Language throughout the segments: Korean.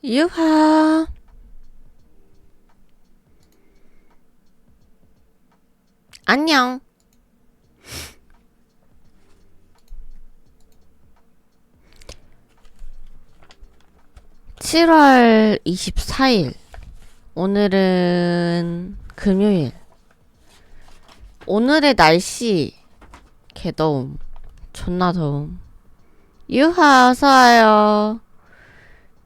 유하. 안녕. 7월 24일. 오늘은 금요일. 오늘의 날씨 개더움. 존나 더움. 유하 어서와요.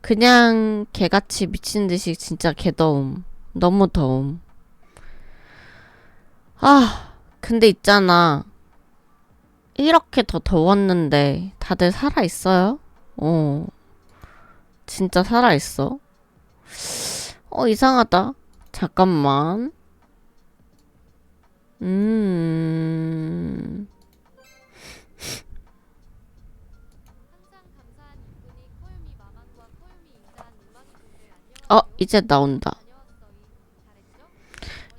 그냥 개같이 미친듯이 진짜 개더움. 너무 더움. 근데 있잖아. 이렇게 더 더웠는데 다들 살아있어요? 진짜 살아있어? 이상하다. 잠깐만. 음. 이제 나온다.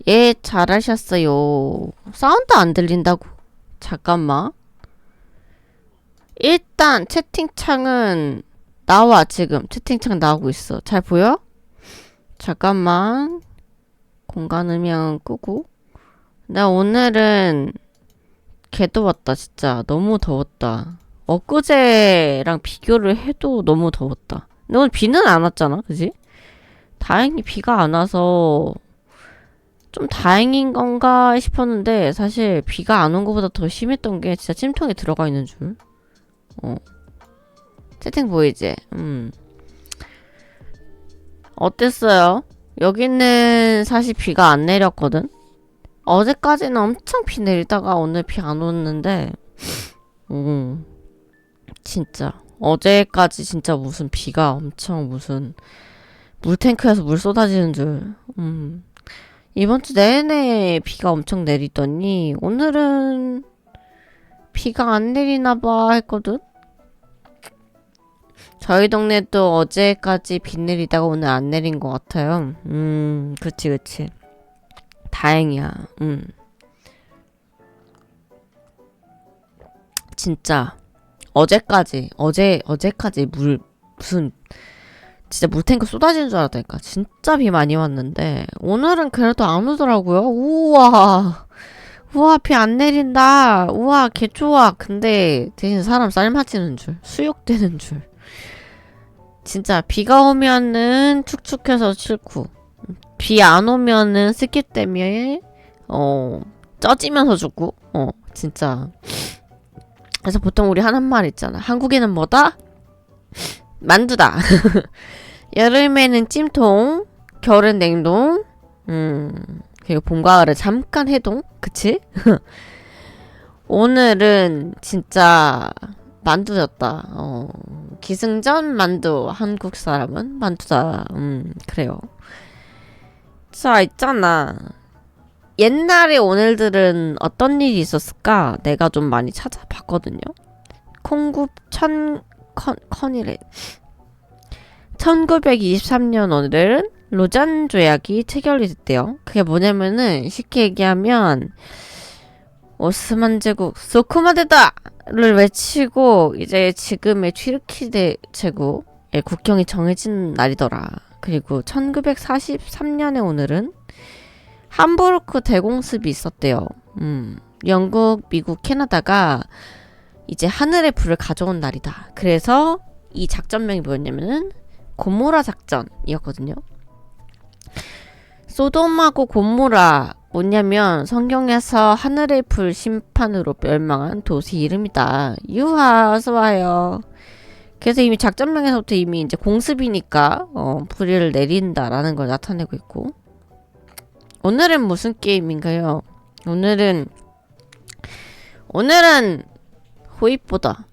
예, 잘하셨어요. 사운드 안 들린다고? 잠깐만. 일단 채팅창은 나와. 지금 채팅창 나오고 있어. 잘 보여? 잠깐만. 공간 음향 끄고. 나 오늘은 개 더웠다. 진짜 너무 더웠다. 엊그제랑 비교를 해도 너무 더웠다. 근데 오늘 비는 안 왔잖아, 그지? 다행히 비가 안 와서 좀 다행인 건가 싶었는데, 사실 비가 안 온 것보다 더 심했던 게 진짜 찜통에 들어가 있는 줄. 채팅 보이지? 어땠어요? 여기는 사실 비가 안 내렸거든? 어제까지는 엄청 비 내리다가 오늘 비 안 오는데, 진짜. 어제까지 진짜 무슨 비가 엄청 무슨 물탱크에서 물 쏟아지는 줄. 이번 주 내내 비가 엄청 내리더니, 오늘은 비가 안 내리나봐 했거든? 저희 동네도 어제까지 비 내리다가 오늘 안 내린 것 같아요. 그치. 다행이야. 진짜. 어제까지 무슨, 진짜 물탱크 쏟아지는 줄 알았다니까. 진짜 비 많이 왔는데, 오늘은 그래도 안 오더라고요. 우와, 비 안 내린다. 우와, 개 좋아. 근데 대신 사람 삶아지는 줄. 수욕되는 줄. 진짜 비가 오면은 축축해서 싫고, 비 안 오면은 습기 때문에 쪄지면서 죽고, 진짜. 그래서 보통 우리 하는 말 있잖아. 한국에는 뭐다? 만두다. 여름에는 찜통, 겨울엔 냉동, 그리고 봄과 가을 잠깐 해동, 그치? 오늘은 진짜 만두였다. 기승전 만두. 한국 사람은 만두다. 그래요. 자, 있잖아. 옛날에 오늘들은 어떤 일이 있었을까? 내가 좀 많이 찾아봤거든요. 콩굽 컨이래. 1923년 오늘은 로잔 조약이 체결이 됐대요. 그게 뭐냐면은 쉽게 얘기하면 오스만 제국 소크마데다를 외치고 이제 지금의 튀르키 제국의 국경이 정해진 날이더라. 그리고 1943년의 오늘은 함부르크 대공습이 있었대요. 영국, 미국, 캐나다가 이제 하늘의 불을 가져온 날이다. 그래서 이 작전명이 뭐였냐면은 고모라 작전이었거든요. 소돔하고 고모라 뭐냐면 성경에서 하늘의 불 심판으로 멸망한 도시 이름이다. 유하 어서와요. 그래서 이미 작전명에서부터 이미 이제 공습이니까 불을 내린다라는 걸 나타내고 있고, 오늘은 무슨 게임인가요? 오늘은 호입보다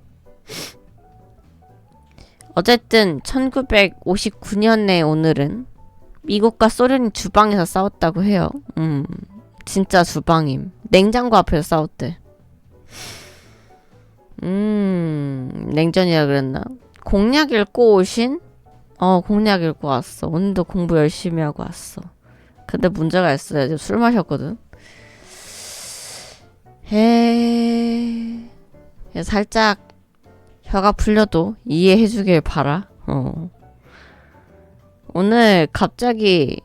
어쨌든 1959년에 오늘은 미국과 소련이 주방에서 싸웠다고 해요. 진짜 주방임. 냉장고 앞에서 싸웠대. 냉전이라 그랬나? 공약 읽고 오신? 공약 읽고 왔어. 오늘도 공부 열심히 하고 왔어. 근데 문제가 있어요. 술 마셨거든. 살짝 혀가 풀려도 이해해주길 바라. 오늘 갑자기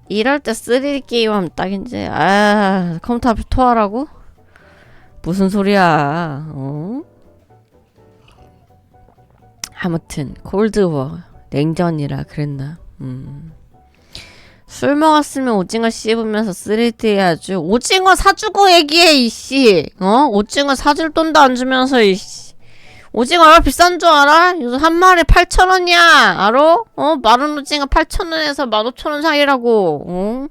일할 때 3D 게임하면 딱인지. 아, 컴퓨터 앞에 토하라고? 무슨 소리야. 어? 아무튼 콜드워 냉전이라 그랬나. 술 먹었으면 오징어 씹으면서 3D 해야지. 오징어 사주고 얘기해 이씨. 오징어 사줄 돈도 안 주면서 이씨. 오징어 얼마 비싼 줄 알아? 요즘 한 마리 8,000원이야. 알어? 마른 오징어 8,000원에서 15,000원 사이라고.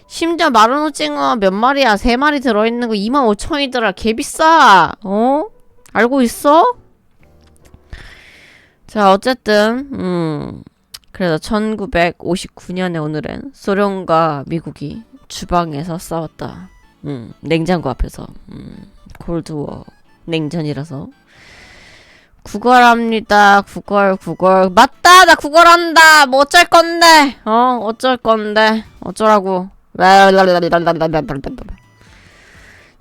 심지어 마른 오징어 몇 마리야? 3마리 들어있는 거 25,000원이더라. 개 비싸. 알고 있어? 자, 어쨌든 그래서 1959년에 오늘은 소련과 미국이 주방에서 싸웠다. 냉장고 앞에서. 콜드워 냉전이라서. 구걸합니다. 구걸. 맞다! 나 구걸한다! 뭐 어쩔 건데! 어쩔 건데. 어쩌라고.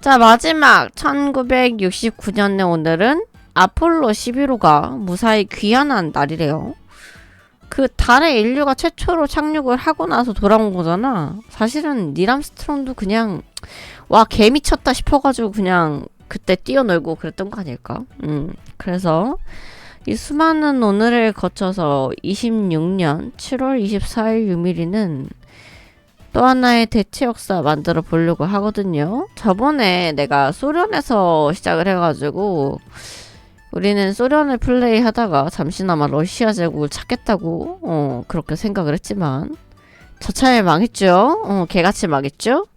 자, 마지막 1969년의 오늘은 아폴로 11호가 무사히 귀환한 날이래요. 그 달에 인류가 최초로 착륙을 하고 나서 돌아온 거잖아. 사실은 닐 암스트롱도 그냥 와 개 미쳤다 싶어가지고 그냥 그때 뛰어놀고 그랬던 거 아닐까? 그래서 이 수많은 오늘을 거쳐서 26년 7월 24일 유밀이는 또 하나의 대체 역사 만들어 보려고 하거든요. 저번에 내가 소련에서 시작을 해가지고 우리는 소련을 플레이하다가 잠시나마 러시아 제국을 찾겠다고 그렇게 생각을 했지만 저차에 망했죠. 개같이 망했죠.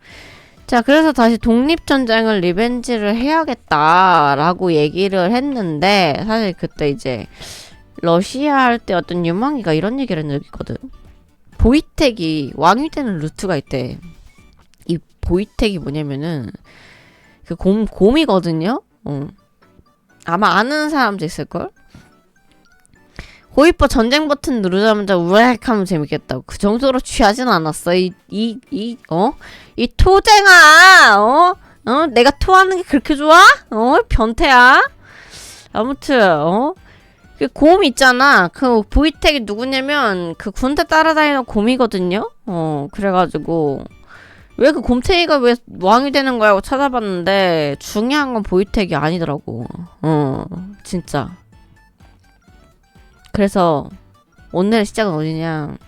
자, 그래서 다시 독립전쟁을 리벤지를 해야겠다라고 얘기를 했는데 사실 그때 이제 러시아 할 때 어떤 유망이가 이런 얘기를 했거든. 보이텍이 왕이 되는 루트가 있대. 이 보이텍이 뭐냐면은 그 곰이거든요. 아마 아는 사람도 있을걸? 호이퍼 전쟁 버튼 누르자마자 우엑 하면 재밌겠다고. 그 정도로 취하진 않았어. 이 토쟁아! 내가 토하는 게 그렇게 좋아? 변태야? 아무튼, 그 곰 있잖아. 그 보이텍이 누구냐면 그 군대 따라다니는 곰이거든요? 그래가지고 왜 그 곰탱이가 왜 왕이 되는 거야? 고 찾아봤는데 중요한 건 보이텍이 아니더라고. 진짜. 그래서 오늘의 시작은 어디냐?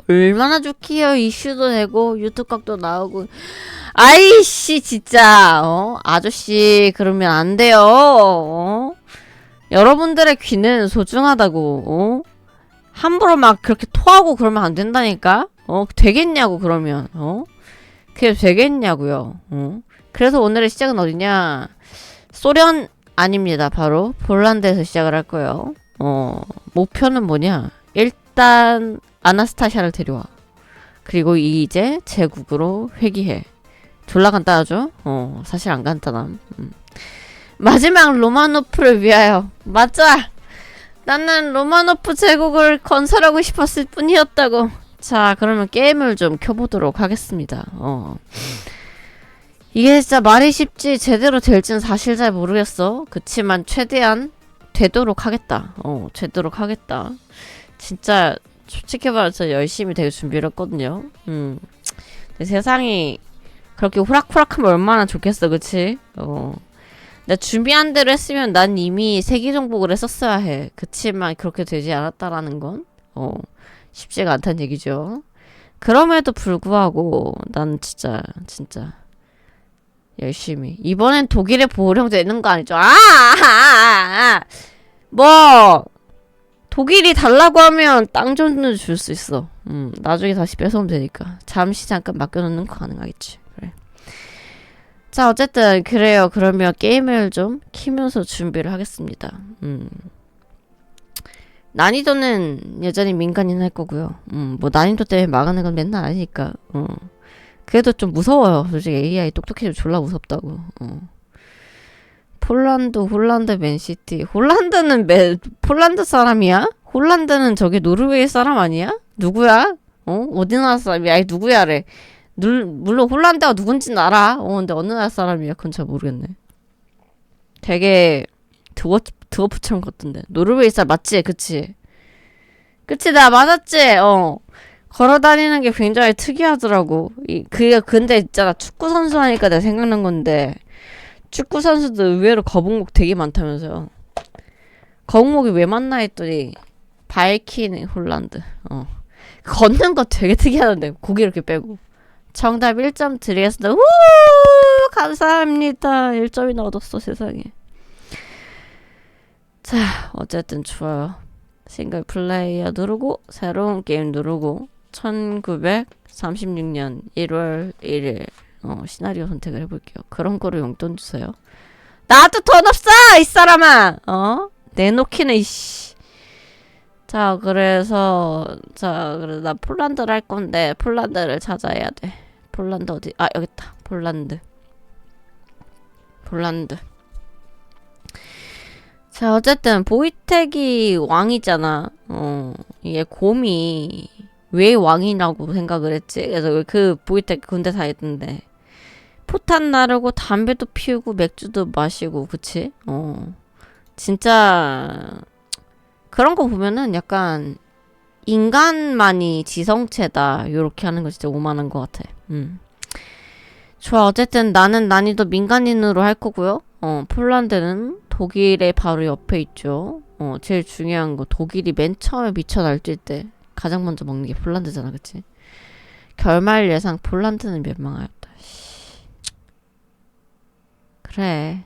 얼마나 좋기요. 이슈도 되고 유튜브 각도 나오고. 아이씨 진짜. 아저씨 그러면 안 돼요. 여러분들의 귀는 소중하다고. 함부로 막 그렇게 토하고 그러면 안 된다니까. 되겠냐고 그러면. 그게 되겠냐고요. 그래서 오늘의 시작은 어디냐? 소련 아닙니다. 바로 폴란드에서 시작을 할 거예요. 목표는 뭐냐? 일단 아나스타샤를 데려와. 그리고 이제 제국으로 회귀해. 졸라 간단하죠? 사실 안 간단함. 마지막 로마노프를 위하여. 맞아! 나는 로마노프 제국을 건설하고 싶었을 뿐이었다고. 자, 그러면 게임을 좀 켜보도록 하겠습니다. 이게 진짜 말이 쉽지 제대로 될지는 사실 잘 모르겠어. 그치만 최대한 되도록 하겠다. 되도록 하겠다. 진짜 솔직히 말해서 열심히 되게 준비를 했거든요. 근데 세상이 그렇게 호락호락하면 얼마나 좋겠어, 그치? 내가 준비한 대로 했으면 난 이미 세계정복을 했었어야 해. 그치만 그렇게 되지 않았다라는 건 쉽지가 않다는 얘기죠. 그럼에도 불구하고 난 진짜 열심히. 이번엔 독일의 보호령 되는 거 아니죠? 뭐 독일이 달라고 하면 땅 정도는 줄 수 있어. 나중에 다시 뺏어오면 되니까. 잠시 잠깐 맡겨놓는 거 가능하겠지. 그래. 자, 어쨌든 그래요. 그러면 게임을 좀 키면서 준비를 하겠습니다. 난이도는 여전히 민간인 할 거고요. 뭐 난이도 때문에 막아낸 건 맨날 아니니까. 그래도 좀 무서워요. 솔직히 AI 똑똑해지면 졸라 무섭다고. 폴란드 맨시티. 폴란드 사람이야? 홀란드는 저기 노르웨이 사람 아니야? 누구야? 어디 나라 사람이야? 아니 누구야래. 물론 홀란드가 누군지는 알아. 근데 어느 나라 사람이야? 그건 잘 모르겠네. 되게 드워프처럼 같던데. 노르웨이 사람 맞지? 그치? 그치, 나 맞았지? 걸어 다니는 게 굉장히 특이하더라고. 그게 근데 있잖아. 축구 선수 하니까 내가 생각난 건데, 축구 선수도 의외로 거북목 되게 많다면서요. 거북목이 왜 많나 했더니, 바이킨 홀란드. 걷는 거 되게 특이하던데, 고기 이렇게 빼고. 정답 1점 드리겠습니다. 우! 감사합니다. 1점이나 얻었어, 세상에. 자, 어쨌든 좋아요. 싱글 플레이어 누르고 새로운 게임 누르고 1936년 1월 1일 시나리오 선택을 해볼게요. 그런 거로 용돈 주세요. 나도 돈 없어! 이 사람아! 내놓기는 이씨. 자, 그래 나 폴란드를 할 건데 폴란드를 찾아야 돼. 폴란드 어디? 아, 여기 있다. 폴란드. 자, 어쨌든 보이텍이 왕이잖아. 이게 곰이 왜 왕이라고 생각을 했지? 그래서 그 보이텍 군대 다녔던데 포탄 나르고 담배도 피우고 맥주도 마시고, 그치? 진짜 그런 거 보면은 약간 인간만이 지성체다 요렇게 하는 거 진짜 오만한 것 같아. 좋아. 어쨌든 나는 난이도 민간인으로 할 거고요. 폴란드는 독일의 바로 옆에 있죠. 제일 중요한 거 독일이 맨 처음에 미쳐 날뛸 때 가장 먼저 먹는 게 폴란드잖아, 그치? 결말 예상 폴란드는 멸망하였다. 그래.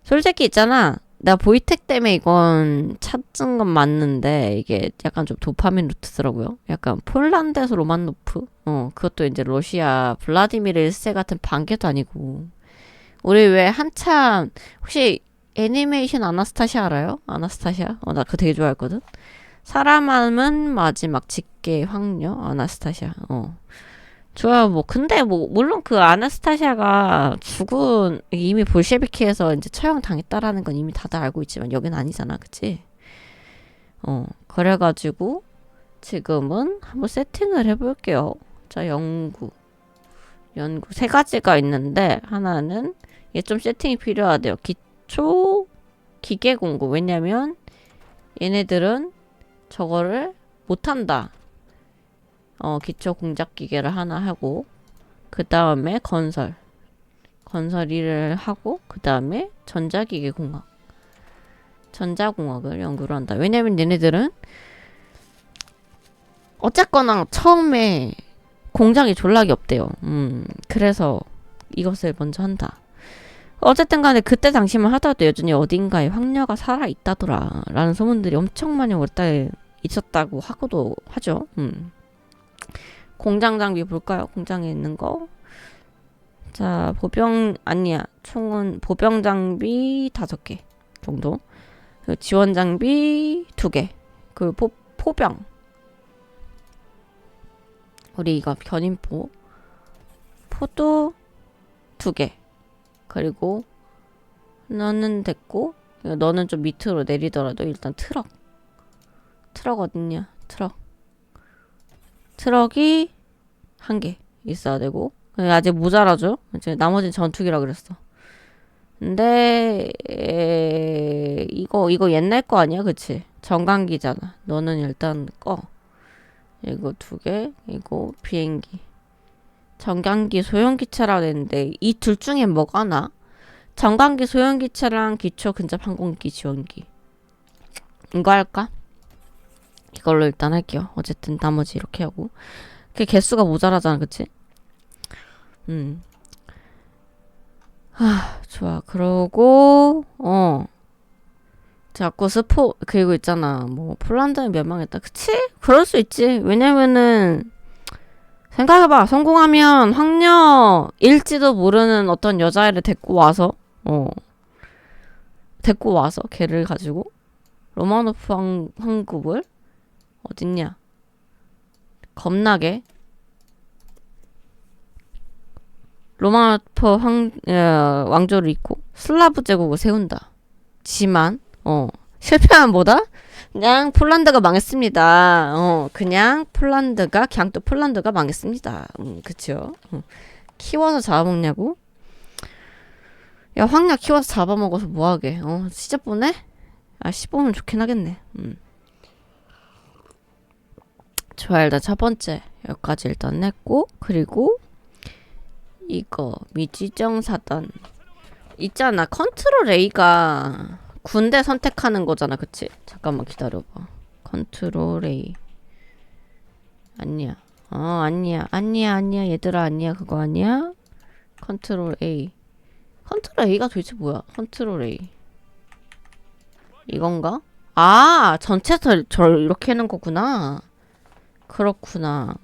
솔직히 있잖아. 나 보이텍 때문에 이건 찾은 건 맞는데 이게 약간 좀 도파민 루트더라고요. 약간 폴란드에서 로만노프? 그것도 이제 러시아 블라디미르 1세 같은 반개도 아니고. 우리 왜 한참 혹시 애니메이션 아나스타샤 알아요? 아나스타샤? 나 그거 되게 좋아했거든. 사람은 마지막 직계 황녀 아나스타샤. 좋아요. 뭐 근데 뭐 물론 그 아나스타샤가 죽은 이미 볼셰비키에서 이제 처형당했다라는 건 이미 다들 알고 있지만 여긴 아니잖아, 그치? 그래가지고 지금은 한번 세팅을 해볼게요. 자, 연구 세 가지가 있는데 하나는 이게 좀 세팅이 필요하대요. 기초 기계 공구. 왜냐면 얘네들은 저거를 못한다. 기초 공작 기계를 하나 하고 그 다음에 건설 일을 하고 그 다음에 전자기계 공학 전자공학을 연구를 한다. 왜냐면 얘네들은 어쨌거나 처음에 공장이 졸라기 없대요. 그래서 이것을 먼저 한다. 어쨌든 간에 그때 당시만 하더라도 여전히 어딘가에 황녀가 살아있다더라 라는 소문들이 엄청 많이 오랫동안 있었다고 하고도 하죠. 공장 장비 볼까요? 공장에 있는 거. 자, 총은 보병 장비 5개 정도. 지원 장비 2개. 그 포병. 우리 이거 견인포. 포도 2개. 그리고 너는 됐고, 너는 좀 밑으로 내리더라도 일단 트럭 어딨냐? 트럭이 1개 있어야 되고, 아직 모자라죠? 이제 나머지는 전투기라 그랬어. 근데 이거 옛날 거 아니야, 그치? 정강기잖아. 너는 일단 꺼. 이거 2개, 이거 비행기. 정강기 소형기체라고 했는데 이 둘 중에 뭐가 나? 정강기 소형기체랑 기초 근접 항공기 지원기. 이거 할까? 이걸로 일단 할게요. 어쨌든 나머지 이렇게 하고. 그 개수가 모자라잖아, 그치? 좋아. 그러고 자꾸 그리고 있잖아. 뭐 폴란드는 멸망했다. 그치? 그럴 수 있지. 왜냐면은 생각해봐. 성공하면 황녀일지도 모르는 어떤 여자애를 데리고 와서 걔를 가지고 로마노프 황국을 어딨냐? 겁나게 로마노프 왕조를 잃고 슬라브 제국을 세운다. 지만 실패하면 뭐다? 그냥 폴란드가 망했습니다. 그냥 또 폴란드가 망했습니다. 그쵸? 키워서 잡아먹냐고? 야, 황녀 키워서 잡아먹어서 뭐하게? 시집 보내? 시집 보면 좋긴 하겠네. 좋아, 일단 첫 번째 여기까지 일단 냈고, 그리고 이거 미지정 사단 있잖아. 컨트롤 A가 군대 선택하는 거잖아, 그치? 잠깐만 기다려봐. 컨트롤 A. 아니야. 아니야 얘들아, 아니야. 그거 아니야. 컨트롤 A. 컨트롤 A가 도대체 뭐야? 컨트롤 A 이건가? 아, 전체에서 절 이렇게 하는 거구나. 그렇구나.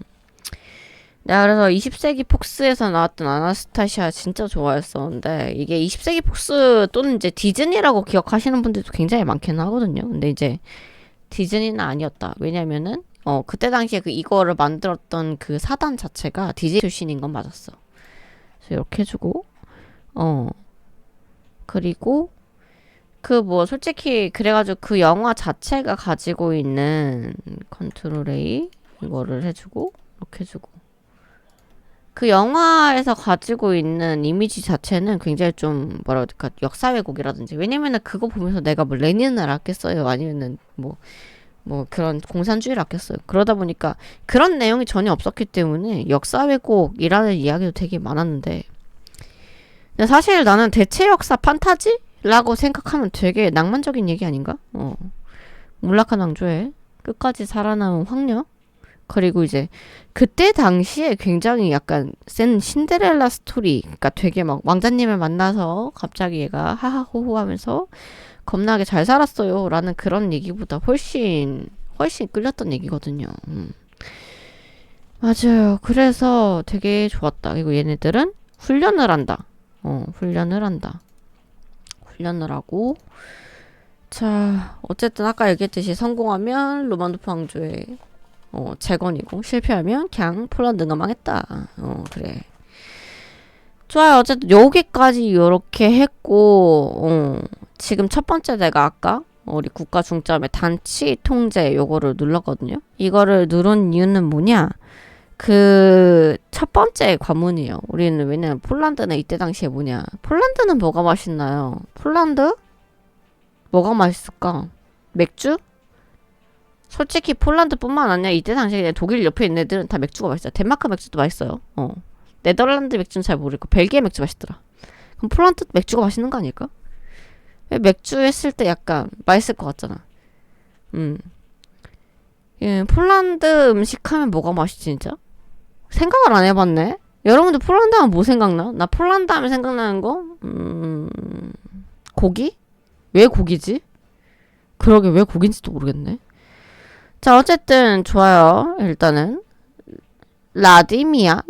내가 그래서 20세기 폭스에서 나왔던 아나스타시아 진짜 좋아했었는데, 이게 20세기 폭스 또는 이제 디즈니라고 기억하시는 분들도 굉장히 많긴 하거든요. 근데 이제 디즈니는 아니었다. 왜냐면은 그때 당시에 이거를 만들었던 그 사단 자체가 디즈니 출신인 건 맞았어. 그래서 이렇게 해주고, 그리고 솔직히 그래가지고 그 영화 자체가 가지고 있는 컨트롤 A 이거를 해주고, 이렇게 해주고, 그 영화에서 가지고 있는 이미지 자체는 굉장히 좀 뭐라 그럴까, 역사 왜곡이라든지, 왜냐면은 그거 보면서 내가 뭐 레닌을 아꼈어요, 아니면은 뭐 그런 공산주의를 아꼈어요. 그러다 보니까 그런 내용이 전혀 없었기 때문에 역사 왜곡이라는 이야기도 되게 많았는데, 근데 사실 나는 대체 역사 판타지라고 생각하면 되게 낭만적인 얘기 아닌가? 몰락한 왕조의 끝까지 살아남은 황녀, 그리고 이제 그때 당시에 굉장히 약간 센 신데렐라 스토리, 그러니까 되게 막 왕자님을 만나서 갑자기 얘가 하하호호 하면서 겁나게 잘 살았어요 라는 그런 얘기보다 훨씬 끌렸던 얘기거든요. 맞아요. 그래서 되게 좋았다. 그리고 얘네들은 훈련을 한다. 훈련을 하고, 자, 어쨌든 아까 얘기했듯이 성공하면 로마노프 왕조의 재건이고, 실패하면 그냥 폴란드가 망했다. 그래. 좋아요. 어쨌든 여기까지 이렇게 했고, 지금 첫 번째 내가 아까 우리 국가 중점의 단치 통제 요거를 눌렀거든요. 이거를 누른 이유는 뭐냐? 그 첫 번째 관문이에요. 우리는 왜냐면 폴란드는 이때 당시에 뭐냐? 폴란드는 뭐가 맛있나요? 폴란드? 뭐가 맛있을까? 맥주? 솔직히 폴란드뿐만 아니라 이때 당시에 독일 옆에 있는 애들은 다 맥주가 맛있어요. 덴마크 맥주도 맛있어요. 네덜란드 맥주는 잘 모르겠고 벨기에 맥주 맛있더라. 그럼 폴란드 맥주가 맛있는 거 아닐까? 맥주 했을 때 약간 맛있을 것 같잖아. 예, 폴란드 음식 하면 뭐가 맛있지 진짜? 생각을 안 해봤네. 여러분들 폴란드 하면 뭐 생각나? 나 폴란드 하면 생각나는 거? 고기? 왜 고기지? 그러게 왜 고기인지도 모르겠네. 자, 어쨌든 좋아요. 일단은 라디아가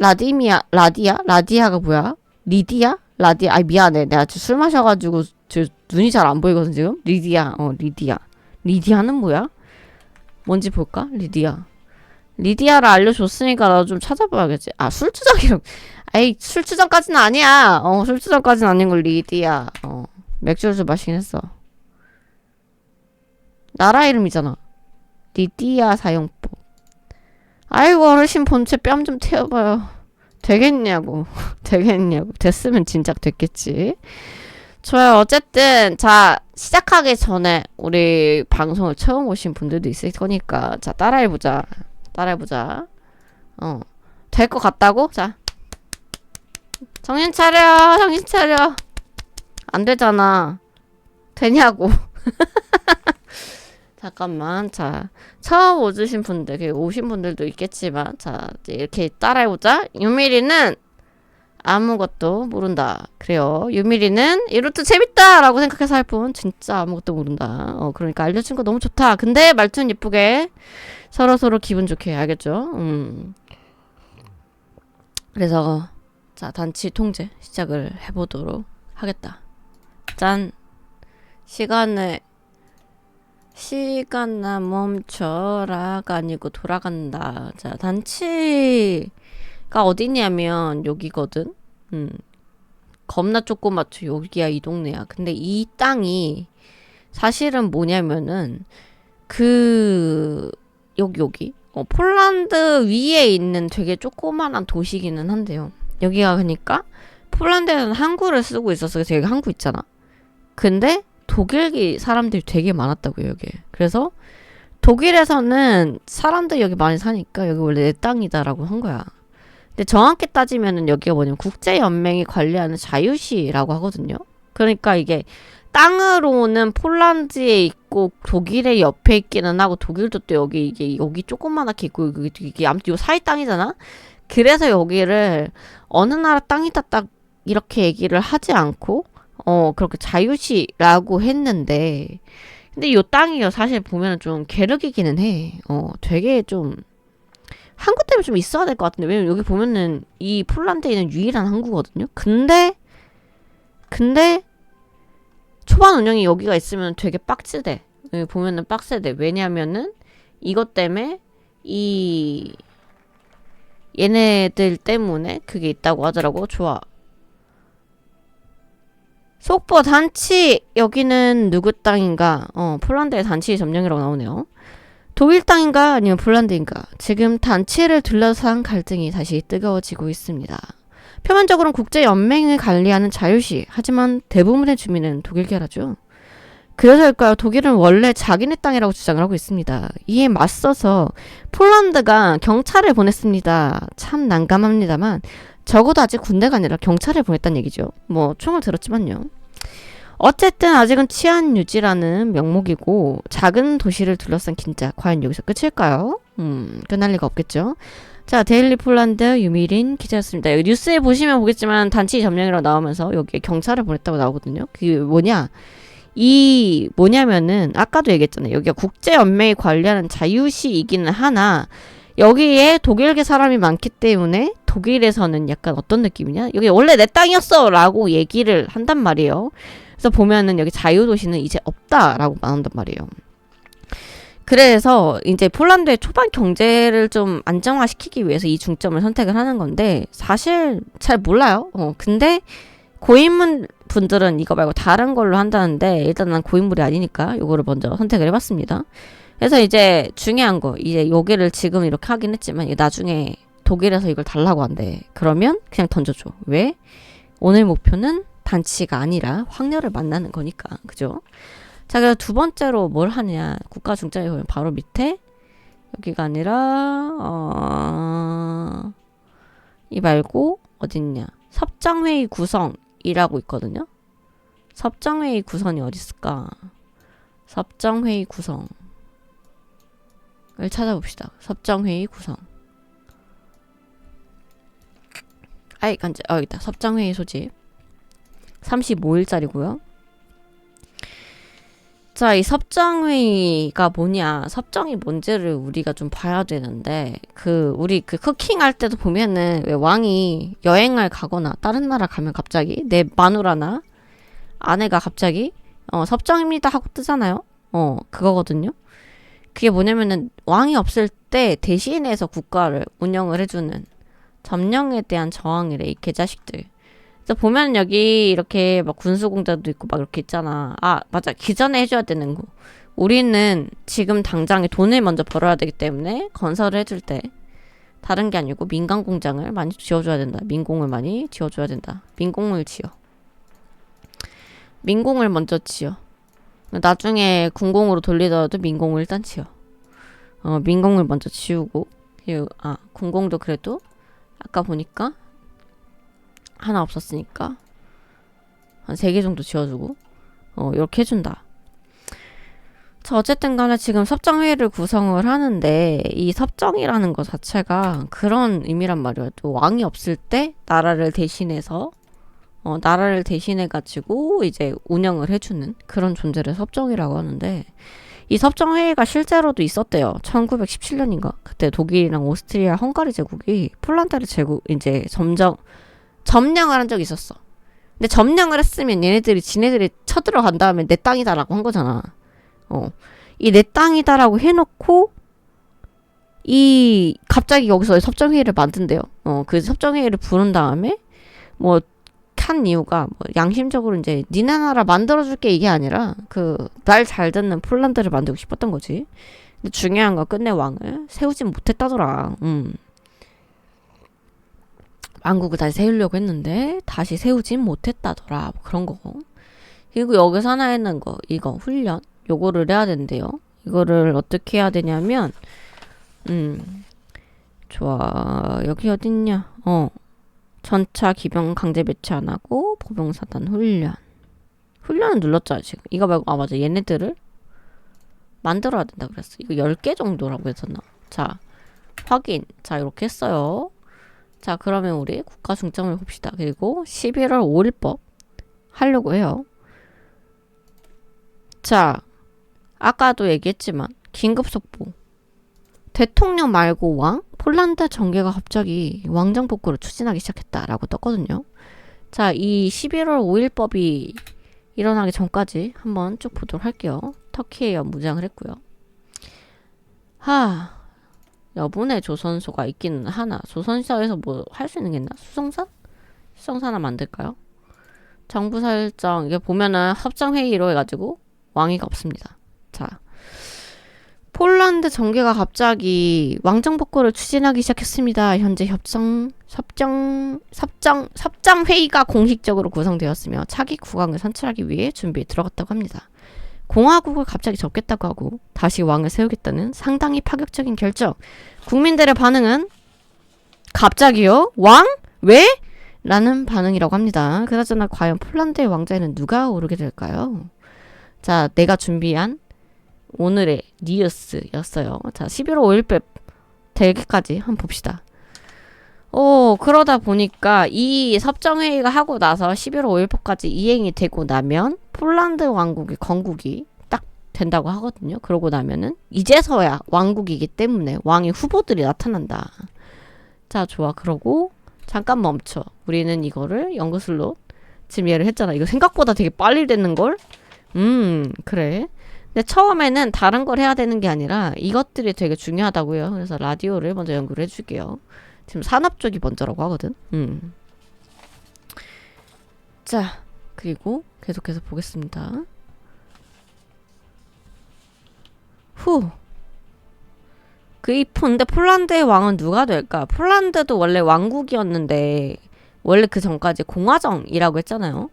뭐야? 리디아? 라디아? 미안해. 내가 술 마셔가지고 눈이 잘 안 보이거든 지금. 리디아는 뭐야? 뭔지 볼까? 리디아를 알려줬으니까 나도 좀 찾아봐야겠지. 아, 술주정이랑. 아이, 술주정까지는 아니야. 술주정까지는 아닌 걸 리디아. 맥주를 좀 마시긴 했어. 나라 이름이잖아. 리디아 사용법. 아이고, 어르신 본체 뺨 좀 태워봐요. 되겠냐고. 됐으면 진작 됐겠지. 좋아요. 어쨌든 자, 시작하기 전에 우리 방송을 처음 오신 분들도 있을 거니까 자, 따라해보자. 될 것 같다고? 자, 정신 차려. 안 되잖아. 되냐고. 잠깐만. 자, 처음 오신 분들, 오신 분들도 있겠지만, 자, 이렇게 따라해보자. 유미리는 아무것도 모른다. 그래요. 유미리는 이 루트 재밌다! 라고 생각해서 할 뿐, 진짜 아무것도 모른다. 그러니까 알려준 거 너무 좋다. 근데 말투는 예쁘게, 서로 기분 좋게, 알겠죠? 그래서, 자, 단치 통제 시작을 해보도록 하겠다. 짠. 시간아 멈춰라가 아니고 돌아간다. 자, 단치가 어디냐면 여기거든. 겁나 조그맣죠. 여기야 이 동네야. 근데 이 땅이 사실은 뭐냐면은 여기 폴란드 위에 있는 되게 조그만한 도시기는 한데요. 여기가 그러니까 폴란드에는 한글을 쓰고 있어서 그래서 여기 한국 있잖아. 근데 독일기 사람들이 되게 많았다고요, 여기에. 그래서 독일에서는 사람들이 여기 많이 사니까 여기 원래 내 땅이다라고 한 거야. 근데 정확히 따지면은 여기가 뭐냐면 국제연맹이 관리하는 자유시라고 하거든요. 그러니까 이게 땅으로는 폴란드에 있고 독일의 옆에 있기는 하고 독일도 또 여기 이게 여기 조그만하게 있고 이게 아무튼 요 사이 땅이잖아. 그래서 여기를 어느 나라 땅이다 딱 이렇게 얘기를 하지 않고 그렇게 자유시라고 했는데 근데 요 땅이요 사실 보면은 좀 괴력이기는 해. 되게 좀 항구 때문에 좀 있어야 될 것 같은데 왜냐면 여기 보면은 이 폴란드에 있는 유일한 항구거든요. 근데 초반 운영이 여기가 있으면 되게 빡치대. 여기 보면은 빡세대. 왜냐면은 이것 때문에 이 얘네들 때문에 그게 있다고 하더라고. 좋아. 속보 단치 여기는 누구 땅인가? 폴란드의 단치 점령이라고 나오네요. 독일 땅인가 아니면 폴란드인가? 지금 단체를 둘러싼 갈등이 다시 뜨거워지고 있습니다. 표면적으로는 국제연맹을 관리하는 자유시, 하지만 대부분의 주민은 독일계라죠. 그래서일까요? 독일은 원래 자기네 땅이라고 주장을 하고 있습니다. 이에 맞서서 폴란드가 경찰을 보냈습니다. 참 난감합니다만 적어도 아직 군대가 아니라 경찰을 보냈다는 얘기죠. 뭐 총을 들었지만요. 어쨌든 아직은 치안 유지라는 명목이고 작은 도시를 둘러싼 긴장 과연 여기서 끝일까요? 끝날 리가 없겠죠. 자, 데일리 폴란드 유미린 기자였습니다. 여기 뉴스에 보시면 보겠지만 단치 점령이라고 나오면서 여기에 경찰을 보냈다고 나오거든요. 그게 뭐냐면은 아까도 얘기했잖아요. 여기가 국제연맹이 관리하는 자유시이기는 하나 여기에 독일계 사람이 많기 때문에 독일에서는 약간 어떤 느낌이냐? 여기 원래 내 땅이었어! 라고 얘기를 한단 말이에요. 그래서 보면은 여기 자유도시는 이제 없다라고 말한단 말이에요. 그래서 이제 폴란드의 초반 경제를 좀 안정화시키기 위해서 이 중점을 선택을 하는 건데 사실 잘 몰라요. 근데 고인물 분들은 이거 말고 다른 걸로 한다는데 일단 난 고인물이 아니니까 요거를 먼저 선택을 해봤습니다. 그래서 이제 중요한 거 이제 여기를 지금 이렇게 하긴 했지만 나중에 독일에서 이걸 달라고 한대. 그러면 그냥 던져줘. 왜? 오늘 목표는 단치가 아니라 황녀를 만나는 거니까. 그죠? 자, 그래서 두 번째로 뭘 하냐. 국가 중점에 보면 바로 밑에 여기가 아니라 이 말고 어딨냐. 섭정회의 구성이라고 있거든요. 섭정회의 구성이 어디 있을까? 섭정회의 구성을 찾아봅시다. 섭정회의 구성. 아이 간지 여기다. 섭정회의 소집 35일짜리고요. 자, 이 섭정회의가 뭐냐, 섭정이 뭔지를 우리가 좀 봐야 되는데, 우리 쿠킹 할 때도 보면은, 왜 왕이 여행을 가거나, 다른 나라 가면 갑자기, 내 마누라나, 아내가 갑자기, 섭정입니다 하고 뜨잖아요? 그거거든요? 그게 뭐냐면은, 왕이 없을 때 대신해서 국가를 운영을 해주는, 점령에 대한 저항이래, 이 개자식들. 그래서 보면 여기 이렇게 막 군수공장도 있고 막 이렇게 있잖아. 아, 맞아. 기존에 해줘야 되는 거. 우리는 지금 당장에 돈을 먼저 벌어야 되기 때문에 건설을 해줄 때 다른 게 아니고 민간 공장을 많이 지어줘야 된다. 민공을 많이 지어줘야 된다. 민공을 지어. 민공을 먼저 지어. 나중에 군공으로 돌리더라도 민공을 일단 지어. 민공을 먼저 지우고. 군공도 그래도 아까 보니까 하나 없었으니까 한 3개 정도 지어주고 이렇게 해준다. 자, 어쨌든 간에 지금 섭정회의를 구성을 하는데 이 섭정이라는 것 자체가 그런 의미란 말이에요. 또 왕이 없을 때 나라를 대신해서 나라를 대신해가지고 이제 운영을 해주는 그런 존재를 섭정이라고 하는데 이 섭정회의가 실제로도 있었대요. 1917년인가? 그때 독일이랑 오스트리아, 헝가리 제국이 폴란드를 이제 점령을 한 적이 있었어. 근데 점령을 했으면 지네들이 쳐들어간 다음에 내 땅이다라고 한 거잖아. 이 내 땅이다라고 해놓고 갑자기 여기서 섭정회의를 만든대요. 그 섭정회의를 부른 다음에 한 이유가 양심적으로 이제 니네 나라 만들어줄게 이게 아니라 날 잘 듣는 폴란드를 만들고 싶었던 거지. 근데 중요한 건 끝내 왕을 세우진 못했다더라. 왕국을 다시 세우려고 했는데 다시 세우진 못했다더라. 그런 거. 그리고 여기서 하나 있는 거 이거 훈련 요거를 해야 된대요. 이거를 어떻게 해야 되냐면 좋아. 여기 어딨냐? 전차 기병 강제 배치 안 하고 보병사단 훈련. 훈련은 눌렀잖아 지금. 이거 말고 맞아. 얘네들을 만들어야 된다 그랬어. 이거 10개 정도라고 했었나? 자, 확인. 자, 이렇게 했어요. 자, 그러면 우리 국가 중점을 봅시다. 그리고 11월 5일법 하려고 해요. 자, 아까도 얘기했지만 긴급 속보. 대통령 말고 왕? 폴란드 정계가 갑자기 왕정 복구를 추진하기 시작했다라고 떴거든요. 자, 이 11월 5일법이 일어나기 전까지 한번 쭉 보도록 할게요. 터키에 무장을 했고요. 여분의 조선소가 있기는 하나. 조선시대에서 뭐 할 수 있는 게 있나? 수송선? 수송선 하나 만들까요? 정부 설정. 이게 보면은 협정회의로 해가지고 왕위가 없습니다. 자, 폴란드 정계가 갑자기 왕정 복구를 추진하기 시작했습니다. 현재 협정 회의가 공식적으로 구성되었으며 차기 국왕을 선출하기 위해 준비에 들어갔다고 합니다. 공화국을 갑자기 접겠다고 하고 다시 왕을 세우겠다는 상당히 파격적인 결정. 국민들의 반응은 갑자기요? 왕? 왜? 라는 반응이라고 합니다. 그나저나 과연 폴란드의 왕좌에는 누가 오르게 될까요? 자, 내가 준비한 오늘의 뉴스였어요. 자, 11월 5일법 되기까지 한번 봅시다. 그러다 보니까 이 섭정회의가 하고 나서 11월 5일법까지 이행이 되고 나면 폴란드 왕국의 건국이 딱 된다고 하거든요. 그러고 나면은 이제서야 왕국이기 때문에 왕의 후보들이 나타난다. 자, 좋아. 그러고 잠깐 멈춰. 우리는 이거를 연구술로 지금 얘를 했잖아. 이거 생각보다 되게 빨리 됐는걸? 그래. 근데 처음에는 다른 걸 해야 되는 게 아니라 이것들이 되게 중요하다고요. 그래서 라디오를 먼저 연구를 해줄게요. 지금 산업 쪽이 먼저라고 하거든. 자, 그리고 계속해서 보겠습니다. 근데 폴란드의 왕은 누가 될까? 폴란드도 원래 왕국이었는데 원래 그 전까지 공화정이라고 했잖아요.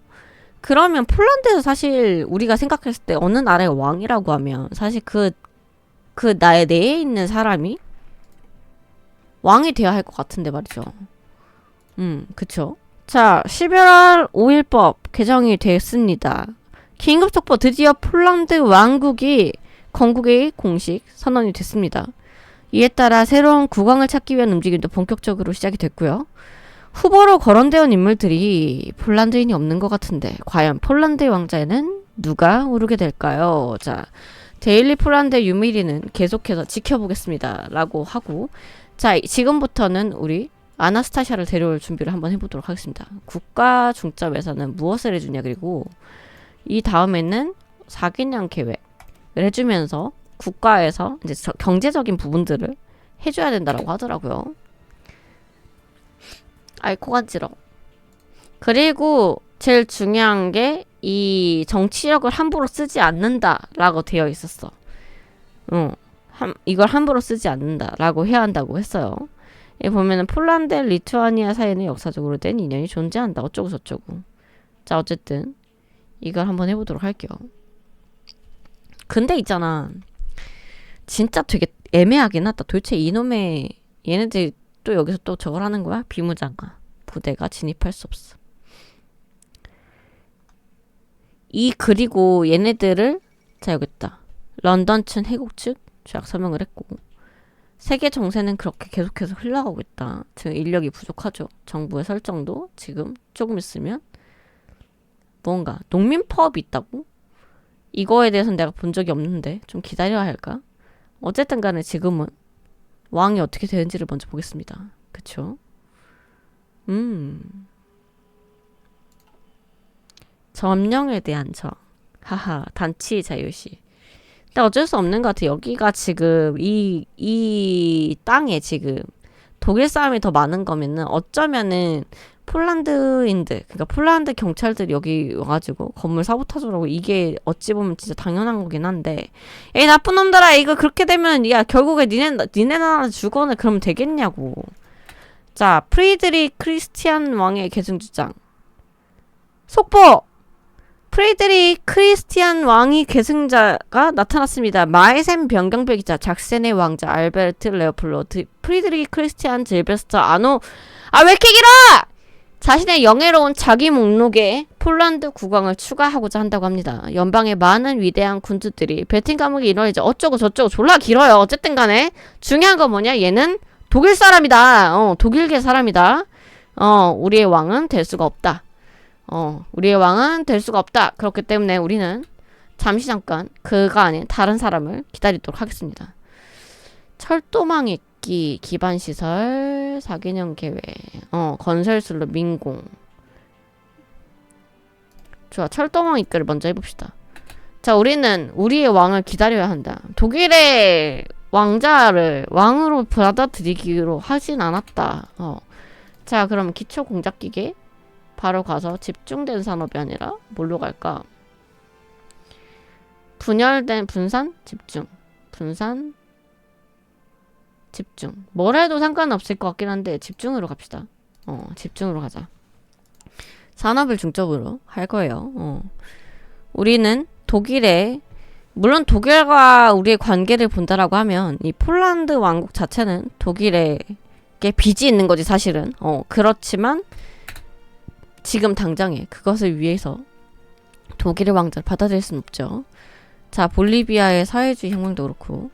그러면 폴란드에서 사실 우리가 생각했을 때 어느 나라의 왕이라고 하면 사실 그 나의 내에 있는 사람이 왕이 되어야 할 것 같은데 말이죠. 그쵸. 자, 11월 5일법 개정이 됐습니다. 긴급속보 드디어 폴란드 왕국이 건국의 공식 선언이 됐습니다. 이에 따라 새로운 국왕을 찾기 위한 움직임도 본격적으로 시작이 됐고요. 후보로 거론되어 온 인물들이 폴란드인이 없는 것 같은데 과연 폴란드의 왕좌에는 누가 오르게 될까요? 자, 데일리 폴란드 유미리는 계속해서 지켜보겠습니다. 라고 하고 자, 지금부터는 우리 아나스타샤를 데려올 준비를 한번 해보도록 하겠습니다. 국가 중점에서는 무엇을 해주냐 그리고 이 다음에는 4개년 계획을 해주면서 국가에서 이제 경제적인 부분들을 해줘야 된다라고 하더라고요. 아이 코 간지러. 그리고 제일 중요한 게 이 정치력을 함부로 쓰지 않는다라고 되어 있었어. 이걸 함부로 쓰지 않는다라고 해야 한다고 했어요. 여기 보면은 폴란드, 리투아니아 사이에는 역사적으로 된 인연이 존재한다. 어쩌고 저쩌고. 자, 어쨌든 이걸 한번 해보도록 할게요. 근데 있잖아. 진짜 되게 애매하긴 하다. 도대체 이놈의 얘네들 또 여기서 또 저걸 하는 거야? 비무장가 부대가 진입할 수 없어. 그리고 얘네들을 자 여기 있다. 런던층 해국 측 조약 서명을 했고 세계 정세는 그렇게 계속해서 흘러가고 있다. 지금 인력이 부족하죠. 정부의 설정도 지금 조금 있으면 뭔가 농민 파업이 있다고? 이거에 대해서는 내가 본 적이 없는데 좀 기다려야 할까? 어쨌든 간에 지금은 왕이 어떻게 되는지를 먼저 보겠습니다. 그쵸? 점령에 대한 정. 하하, 단치 자유시. 근데 어쩔 수 없는 것 같아. 여기가 지금 이 땅에 지금 독일 사람이 더 많은 거면은 어쩌면은 폴란드인들, 그러니까 폴란드 경찰들이 여기 와가지고 건물 사보타주라고 이게 어찌 보면 진짜 당연한 거긴 한데, 에이 나쁜 놈들아 이거 그렇게 되면 야 결국에 니네 나라 주거는 그러면 되겠냐고. 자, 프리드리 크리스티안 왕의 계승 주장. 속보! 프리드리 크리스티안 왕이 계승자가 나타났습니다. 마이센 변경배기자 작센의 왕자 알베르트 레오폴로드 프리드리 크리스티안 질베스터 아노 왜 이렇게 길어! 자신의 영예로운 자기 목록에 폴란드 국왕을 추가하고자 한다고 합니다. 연방의 많은 위대한 군주들이 베팅 감옥에 이뤄이제 어쩌고 저쩌고 졸라 길어요. 어쨌든 간에 중요한 건 뭐냐? 얘는 독일 사람이다. 독일계 사람이다. 우리의 왕은 될 수가 없다. 우리의 왕은 될 수가 없다. 그렇기 때문에 우리는 잠시 잠깐 그가 아닌 다른 사람을 기다리도록 하겠습니다. 철도망 있기, 기반시설, 4개년 계획, 건설술로 민공. 좋아, 철도망 있기를 먼저 해봅시다. 자, 우리는 우리의 왕을 기다려야 한다. 독일의 왕자를 왕으로 받아들이기로 하진 않았다. 자, 그럼 기초 공작기계 바로 가서 집중된 산업이 아니라 뭘로 갈까? 분열된 분산? 집중. 분산? 집중. 뭘 해도 상관없을 것 같긴 한데 집중으로 갑시다. 집중으로 가자. 산업을 중점으로 할 거예요. 우리는 독일에 물론 독일과 우리의 관계를 본다라고 하면 이 폴란드 왕국 자체는 독일에게 빚이 있는 거지 사실은. 그렇지만 지금 당장에 그것을 위해서 독일의 왕자를 받아들일 수는 없죠. 자, 볼리비아의 사회주의 혁명도 그렇고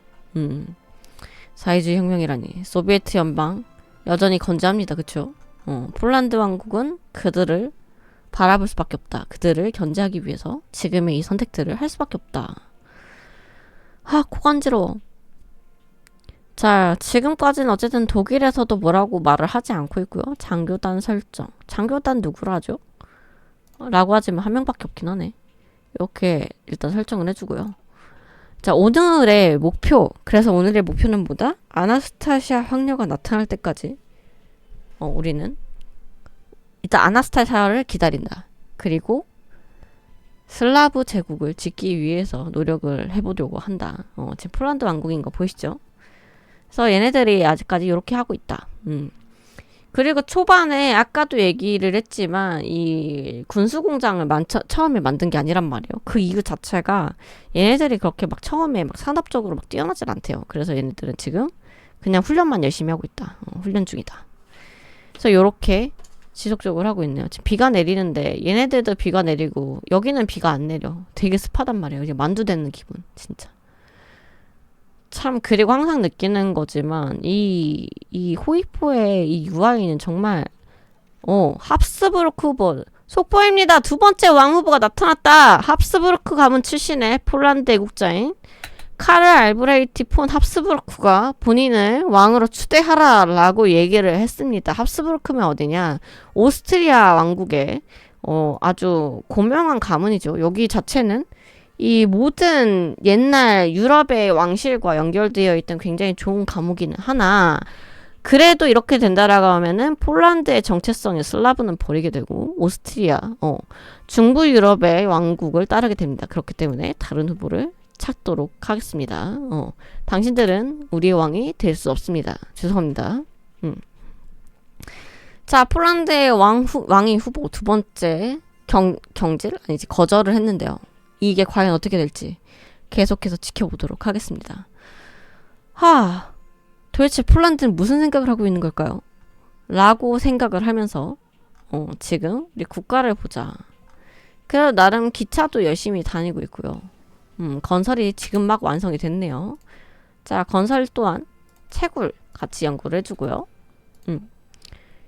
사회주의 혁명이라니 소비에트 연방 여전히 건재합니다. 그쵸? 폴란드 왕국은 그들을 바라볼 수밖에 없다. 그들을 견제하기 위해서 지금의 이 선택들을 할 수밖에 없다. 코 간지러워. 자, 지금까지는 어쨌든 독일에서도 뭐라고 말을 하지 않고 있고요. 장교단 설정. 장교단 누구라 하죠? 라고 하지만 한 명밖에 없긴 하네. 이렇게 일단 설정을 해주고요. 자, 오늘의 목표. 그래서 오늘의 목표는 뭐다? 아나스타시아 황녀가 나타날 때까지 우리는 일단 아나스타시아를 기다린다. 그리고 슬라브 제국을 짓기 위해서 노력을 해보려고 한다. 지금 폴란드 왕국인 거 보이시죠? 그래서 얘네들이 아직까지 이렇게 하고 있다. 그리고 초반에 아까도 얘기를 했지만 이 군수공장을 처음에 만든 게 아니란 말이에요. 그 이유 자체가 얘네들이 그렇게 막 처음에 막 산업적으로 막 뛰어나질 않대요. 그래서 얘네들은 지금 그냥 훈련만 열심히 하고 있다. 훈련 중이다. 그래서 요렇게 지속적으로 하고 있네요. 지금 비가 내리는데 얘네들도 비가 내리고 여기는 비가 안 내려. 되게 습하단 말이에요. 이제 만두 되는 기분. 진짜. 참 그리고 항상 느끼는 거지만 이 호이포의 이 UI는 정말 합스부르크 후보 속보입니다. 두 번째 왕 후보가 나타났다. 합스부르크 가문 출신의 폴란드 애국자인 카르 알브레히트 폰 합스부르크가 본인을 왕으로 추대하라라고 얘기를 했습니다. 합스부르크면 어디냐? 오스트리아 왕국의 아주 고명한 가문이죠. 여기 자체는 이 모든 옛날 유럽의 왕실과 연결되어 있던 굉장히 좋은 과목이는 하나 그래도 이렇게 된다라고 하면은 폴란드의 정체성의 슬라브는 버리게 되고 오스트리아 중부 유럽의 왕국을 따르게 됩니다. 그렇기 때문에 다른 후보를 찾도록 하겠습니다. 당신들은 우리의 왕이 될 수 없습니다. 죄송합니다. 자, 폴란드의 왕이 후보 두 번째 경질? 아니지 거절을 했는데요. 이게 과연 어떻게 될지 계속해서 지켜보도록 하겠습니다. 도대체 폴란드는 무슨 생각을 하고 있는 걸까요? 라고 생각을 하면서 지금 우리 국가를 보자. 그래도 나름 기차도 열심히 다니고 있고요. 건설이 지금 막 완성이 됐네요. 자, 건설 또한 채굴 같이 연구를 해주고요.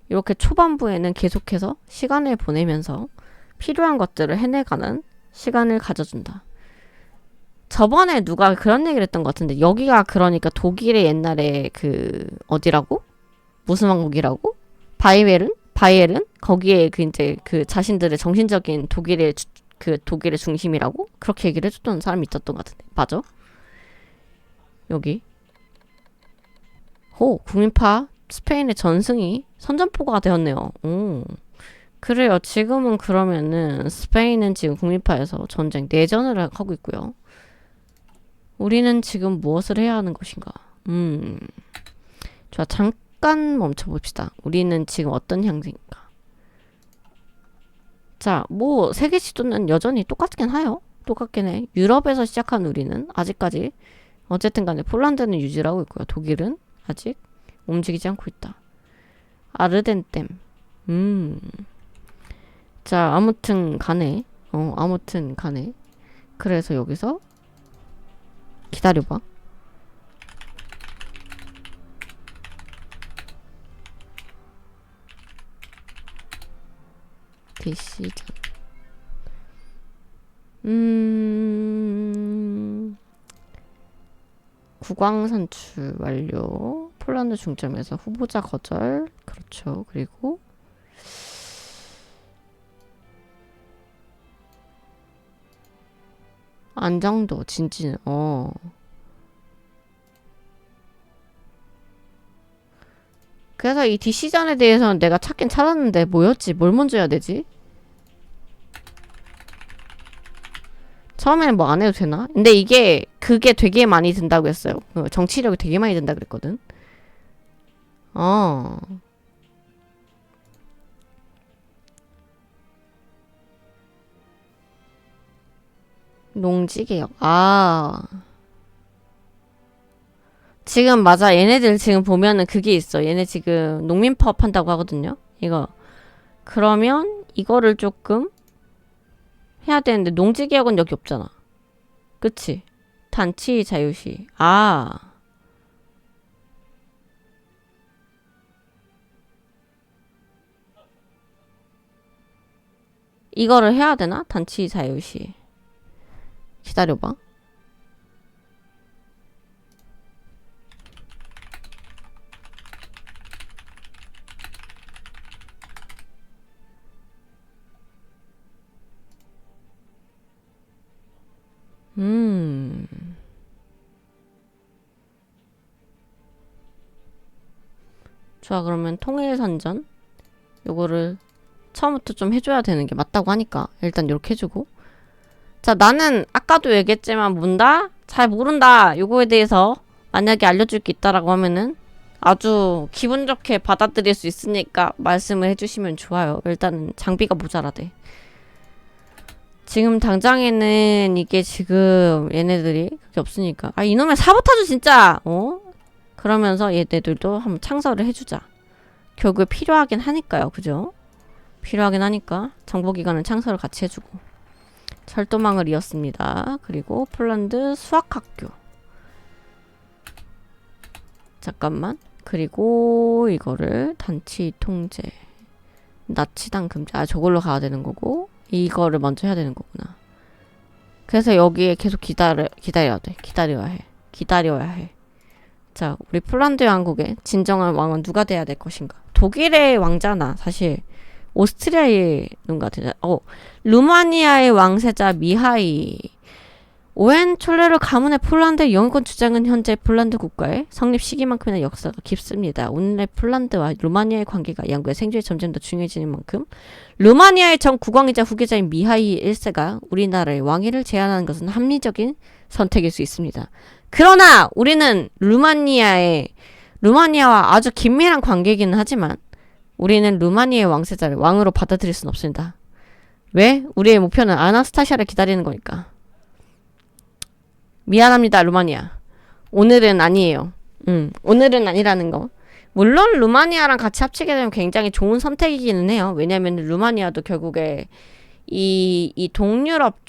이렇게 초반부에는 계속해서 시간을 보내면서 필요한 것들을 해내가는 시간을 가져준다. 저번에 누가 그런 얘기를 했던 것 같은데 여기가 그러니까 독일의 옛날에 그 어디라고? 무슨 왕국이라고? 바이에른? 거기에 그 이제 그 자신들의 정신적인 독일의 독일의 중심이라고? 그렇게 얘기를 해줬던 사람이 있었던 것 같은데 맞아? 여기 국민파 스페인의 전승이 선전포고가 되었네요. 그래요. 지금은 그러면은 스페인은 지금 국민파에서 전쟁 내전을 하고 있고요. 우리는 지금 무엇을 해야 하는 것인가? 좋아. 잠깐 멈춰봅시다. 우리는 지금 어떤 형태인가? 자, 뭐 세계 지도는 여전히 똑같긴 해요. 똑같긴 해. 유럽에서 시작한 우리는 아직까지 어쨌든 간에 폴란드는 유지를 하고 있고요. 독일은 아직 움직이지 않고 있다. 아르덴댐. 자, 아무튼 간에 아무튼 간에 그래서 여기서 기다려봐. 디시전. 국왕 산출 완료. 폴란드 중점에서 후보자 거절. 그렇죠. 그리고 안정도 진진. 그래서 이 디시전에 대해서는 내가 찾긴 찾았는데 뭐였지? 뭘 먼저 해야 되지? 처음에는 뭐 안 해도 되나? 근데 이게 그게 되게 많이 든다고 했어요. 정치력이 되게 많이 든다 그랬거든. 농지개혁. 지금 맞아. 얘네들 지금 보면은 그게 있어. 얘네 지금 농민 파업한다고 하거든요. 이거. 그러면 이거를 조금 해야 되는데 농지개혁은 여기 없잖아. 그치? 단치 자유시. 이거를 해야 되나? 단치 자유시. 기다려봐. 좋아, 그러면 통일선전. 요거를 처음부터 좀 해줘야 되는 게 맞다고 하니까 일단 이렇게 해주고. 자, 나는 아까도 얘기했지만 문다? 잘 모른다. 요거에 대해서 만약에 알려줄 게 있다라고 하면은 아주 기분 좋게 받아들일 수 있으니까 말씀을 해주시면 좋아요. 일단은 장비가 모자라대. 지금 당장에는 이게 지금 얘네들이 그게 없으니까. 이놈의 사보타주 진짜! 그러면서 얘네들도 한번 창설을 해주자. 결국에 필요하긴 하니까요. 그죠? 필요하긴 하니까 정보기관은 창설을 같이 해주고. 철도망을 이었습니다. 그리고 폴란드 수학학교. 잠깐만. 그리고 이거를 단치 통제. 나치당 금지. 저걸로 가야 되는 거고 이거를 먼저 해야 되는 거구나. 그래서 여기에 계속 기다려야 돼. 기다려야 해. 자, 우리 폴란드 왕국의 진정한 왕은 누가 돼야 될 것인가? 독일의 왕자나 사실 오스트리아의 누군가 되나? 루마니아의 왕세자 미하이. 오헨촐레르 가문의 폴란드 영유권 주장은 현재 폴란드 국가의 성립 시기만큼이나 역사가 깊습니다. 오늘날 폴란드와 루마니아의 관계가 양국의 생존이 점점 더 중요해지는 만큼 루마니아의 전 국왕이자 후계자인 미하이 1세가 우리나라의 왕위를 제안하는 것은 합리적인 선택일 수 있습니다. 그러나 우리는 루마니아와 아주 긴밀한 관계이기는 하지만 우리는 루마니아의 왕세자를 왕으로 받아들일 수는 없습니다. 왜? 우리의 목표는 아나스타시아를 기다리는 거니까. 미안합니다, 루마니아. 오늘은 아니에요. 오늘은 아니라는 거. 물론 루마니아랑 같이 합치게 되면 굉장히 좋은 선택이기는 해요. 왜냐면 루마니아도 결국에 이 동유럽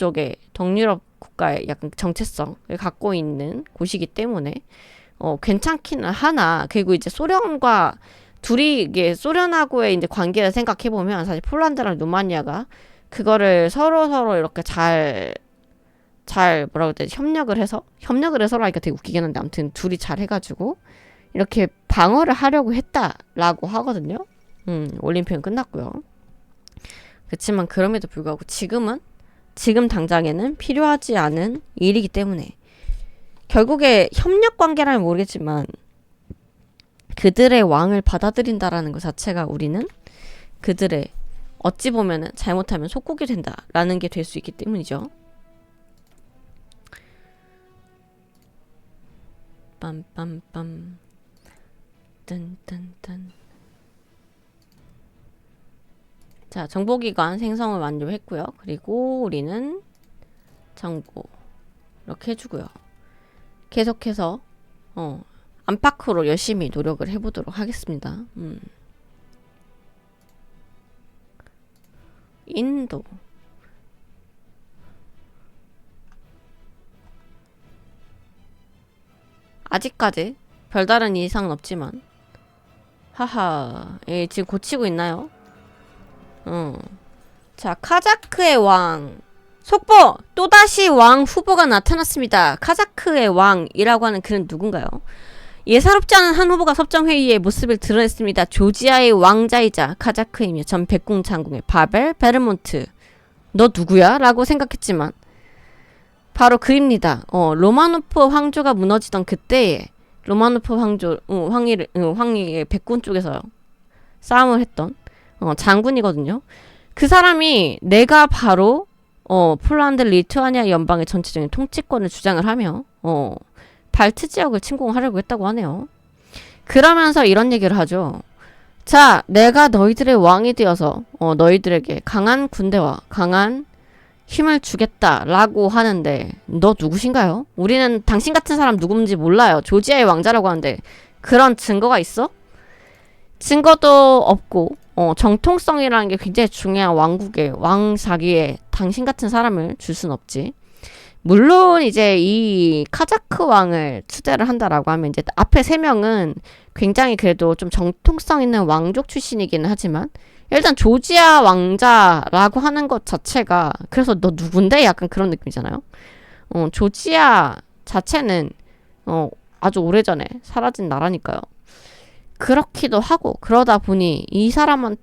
국가의 약간 정체성을 갖고 있는 곳이기 때문에 괜찮기는 하나. 그리고 이제 소련하고의 이제 관계를 생각해 보면 사실 폴란드랑 루마니아가 그거를 서로 이렇게 잘 뭐라고 해야 되지? 협력을 해서라니까 되게 웃기긴 한데 아무튼 둘이 잘 해가지고 이렇게 방어를 하려고 했다라고 하거든요. 올림픽은 끝났고요. 그렇지만 그럼에도 불구하고 지금 당장에는 필요하지 않은 일이기 때문에 결국에 협력 관계라면 모르겠지만 그들의 왕을 받아들인다라는 것 자체가 우리는 그들의 어찌 보면은 잘못하면 속국이 된다라는 게 될 수 있기 때문이죠. 빰빰빰 딴딴딴 자, 정보기관 생성을 완료했고요. 그리고 우리는 정보 이렇게 해주고요. 계속해서 안팎으로 열심히 노력을 해보도록 하겠습니다. 인도 아직까지 별다른 이상은 없지만 하하 지금 고치고 있나요? 자, 카자크의 왕 속보! 또다시 왕 후보가 나타났습니다. 카자크의 왕이라고 하는 그는 누군가요? 예사롭지 않은 한 후보가 섭정회의에 모습을 드러냈습니다. 조지아의 왕자이자 카자크이며 전 백궁 장군의 파벨 베르몬트. 너 누구야? 라고 생각했지만 바로 그입니다. 로마노프 황조가 무너지던 그때에 로마노프 황희의 백군 쪽에서 싸움을 했던 장군이거든요. 그 사람이 내가 바로 폴란드 리투아니아 연방의 전체적인 통치권을 주장을 하며 발트 지역을 침공하려고 했다고 하네요. 그러면서 이런 얘기를 하죠. 자, 내가 너희들의 왕이 되어서 너희들에게 강한 군대와 강한 힘을 주겠다라고 하는데 너 누구신가요? 우리는 당신 같은 사람 누군지 몰라요. 조지아의 왕자라고 하는데 그런 증거가 있어? 증거도 없고 정통성이라는 게 굉장히 중요한 왕국의 왕자기에 당신 같은 사람을 줄 순 없지. 물론 이제 이 카자크 왕을 추대를 한다라고 하면 이제 앞에 세 명은 굉장히 그래도 좀 정통성 있는 왕족 출신이기는 하지만 일단 조지아 왕자라고 하는 것 자체가 그래서 너 누군데? 약간 그런 느낌이잖아요. 조지아 자체는 아주 오래전에 사라진 나라니까요. 그렇기도 하고 그러다 보니 이 사람은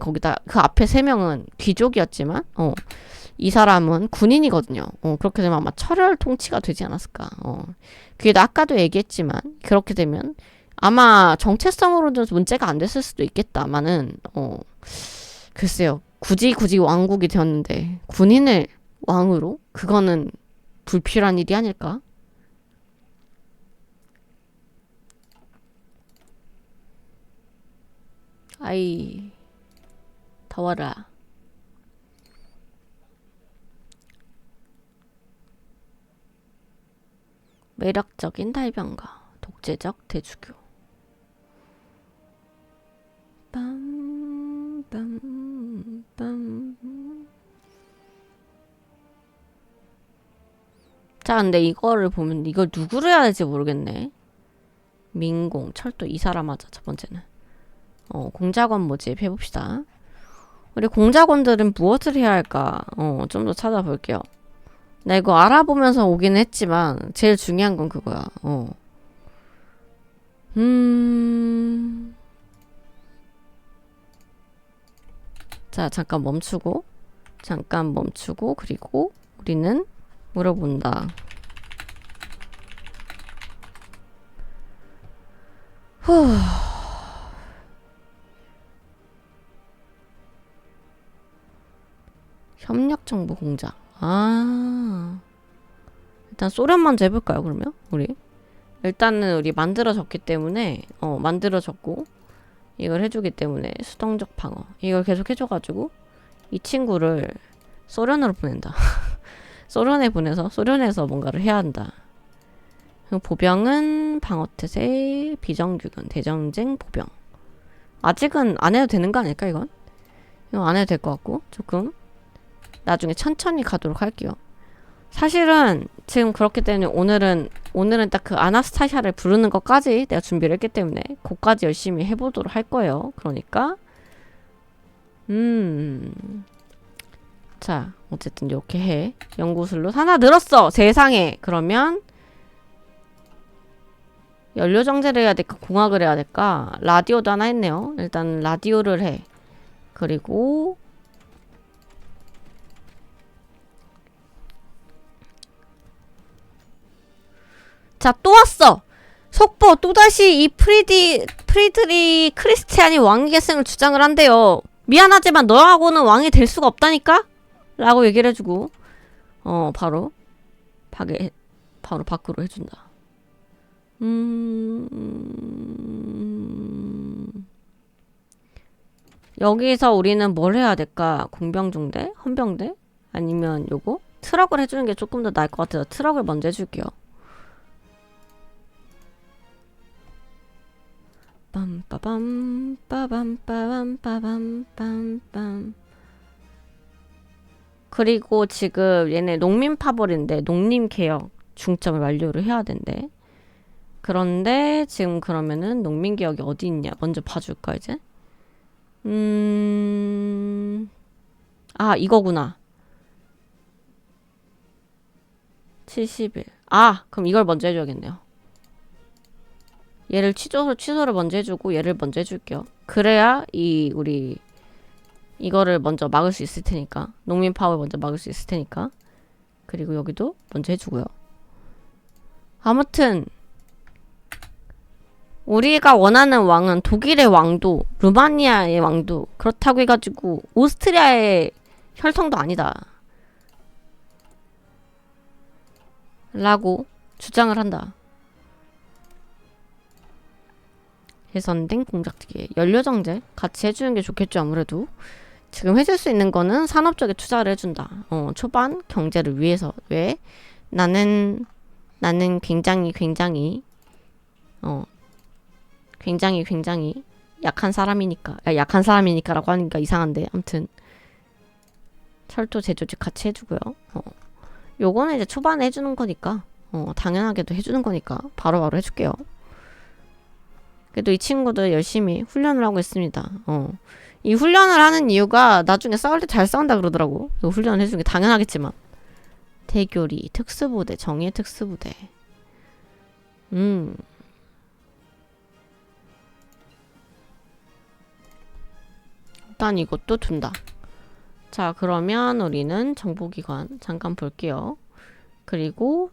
거기다 그 앞에 세 명은 귀족이었지만 이 사람은 군인이거든요. 그렇게 되면 아마 철혈 통치가 되지 않았을까. 그게 아까도 얘기했지만 그렇게 되면 아마 정체성으로는 문제가 안 됐을 수도 있겠다마는 글쎄요. 굳이 왕국이 되었는데 군인을 왕으로? 그거는 불필요한 일이 아닐까? 아이 더워라. 매력적인 달변가 독재적 대주교 자, 근데 이거를 보면 이걸 누구를 해야 될지 모르겠네. 민공, 철도 이 사람 하자. 첫 번째는 공작원 모집 해봅시다. 우리 공작원들은 무엇을 해야 할까? 좀 더 찾아볼게요. 나 이거 알아보면서 오긴 했지만 제일 중요한 건 그거야. 자, 잠깐 멈추고 그리고 우리는 물어본다. 후. 협력정보 공작. 일단 소련 먼저 해볼까요, 그러면? 일단은 우리 만들어졌기 때문에, 만들어졌고, 이걸 해주기 때문에 수동적 방어. 이걸 계속 해줘가지고, 이 친구를 소련으로 보낸다. 소련에 보내서, 소련에서 뭔가를 해야 한다. 보병은 방어태세, 비정규군, 대전쟁, 보병. 아직은 안 해도 되는 거 아닐까, 이건? 이건 안 해도 될 것 같고, 조금. 나중에 천천히 가도록 할게요. 사실은 지금 그렇기 때문에 오늘은 딱 그 아나스타샤를 부르는 것까지 내가 준비를 했기 때문에 그것까지 열심히 해보도록 할 거예요. 그러니까 자, 어쨌든 이렇게 해. 연구술로 하나 늘었어. 세상에. 그러면 연료정제를 해야 될까? 공학을 해야 될까? 라디오도 하나 했네요. 일단 라디오를 해. 그리고 자, 또 왔어. 속보 또다시 이 프리드리 크리스티안이 왕위 계승을 주장을 한대요. 미안하지만 너하고는 왕이 될 수가 없다니까? 라고 얘기를 해주고 바로 밖으로 해준다. 여기서 우리는 뭘 해야 될까? 공병중대? 헌병대? 아니면 요거? 트럭을 해주는 게 조금 더 나을 것 같아서 트럭을 먼저 해줄게요. 빰빠밤 빠밤 빠밤 빰빰. 그리고 지금 얘네 농민 파벌인데 농림 개혁 중점을 완료를 해야 된대. 그런데 지금 그러면은 농민 개혁이 어디 있냐? 먼저 봐줄까 이제? 아 이거구나. 70일. 아 그럼 이걸 먼저 해줘야겠네요. 얘를 취소를 먼저 해주고 얘를 먼저 해줄게요. 그래야 우리 이거를 먼저 막을 수 있을 테니까. 농민 파업을 먼저 막을 수 있을 테니까. 그리고 여기도 먼저 해주고요. 아무튼 우리가 원하는 왕은 독일의 왕도 루마니아의 왕도 그렇다고 해가지고 오스트리아의 혈통도 아니다 라고 주장을 한다. 개선된 공작기계 연료정제 같이 해주는 게 좋겠죠. 아무래도 지금 해줄 수 있는 거는 산업 쪽에 투자를 해준다. 초반 경제를 위해서. 왜? 나는 굉장히 약한 사람이니까라고 하니까 이상한데 아무튼 철도 제조직 같이 해주고요. 요거는 이제 초반에 해주는 거니까 당연하게도 해주는 거니까 바로바로 해줄게요. 그래도 이 친구도 열심히 훈련을 하고 있습니다. 이 훈련을 하는 이유가 나중에 싸울 때 잘 싸운다 그러더라고. 이 훈련을 해주는 게 당연하겠지만. 대교리, 특수부대, 정예 특수부대. 일단 이것도 둔다. 자, 그러면 우리는 정보기관 잠깐 볼게요. 그리고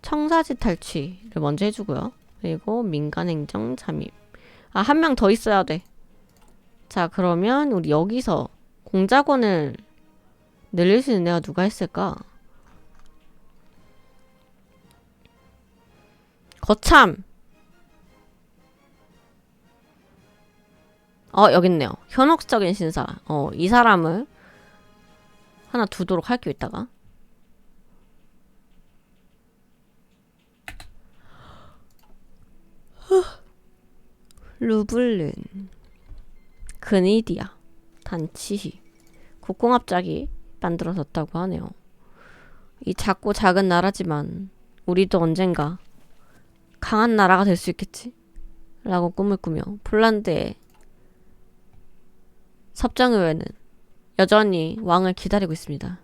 청사지 탈취를 먼저 해주고요. 그리고 민간행정 잠입. 아, 한 명 더 있어야 돼. 자, 그러면 우리 여기서 공작원을 늘릴 수 있는 애가 누가 있을까? 거참! 여기 있네요. 현혹적인 신사. 이 사람을 하나 두도록 할게요, 이따가. 루블른 그니디아 단치히 국공합작이 만들어졌다고 하네요. 이 작고 작은 나라지만 우리도 언젠가 강한 나라가 될 수 있겠지? 라고 꿈을 꾸며 폴란드의 섭정의회는 여전히 왕을 기다리고 있습니다.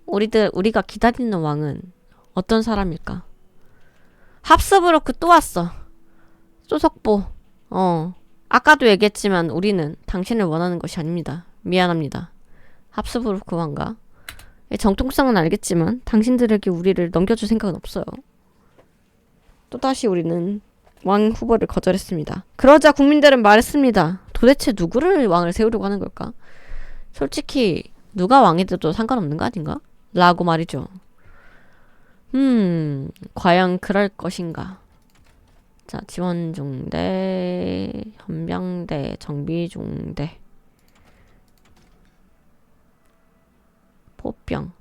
우리가 기다리는 왕은 어떤 사람일까? 합스부르크 또 왔어. 소속보. 아까도 얘기했지만 우리는 당신을 원하는 것이 아닙니다. 미안합니다. 합스부르크 왕가. 정통성은 알겠지만 당신들에게 우리를 넘겨줄 생각은 없어요. 또다시 우리는 왕 후보를 거절했습니다. 그러자 국민들은 말했습니다. 도대체 누구를 왕을 세우려고 하는 걸까? 솔직히 누가 왕이 돼도 상관없는 거 아닌가? 라고 말이죠. 과연 그럴 것인가? 자, 지원중대, 헌병대, 정비중대, 포병.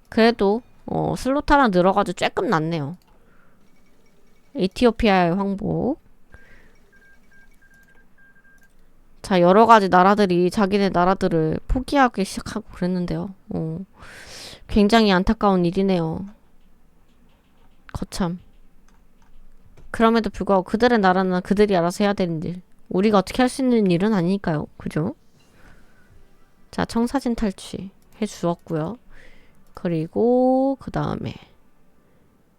그래도 슬롯 하나 늘어가지고 쬐끔 낫네요. 에티오피아의 황복. 자, 여러가지 나라들이 자기네 나라들을 포기하기 시작하고 그랬는데요. 굉장히 안타까운 일이네요. 거참. 그럼에도 불구하고 그들의 나라는 그들이 알아서 해야 되는 일. 우리가 어떻게 할 수 있는 일은 아니니까요. 그죠? 자, 청사진 탈취 해주었고요. 그리고 그 다음에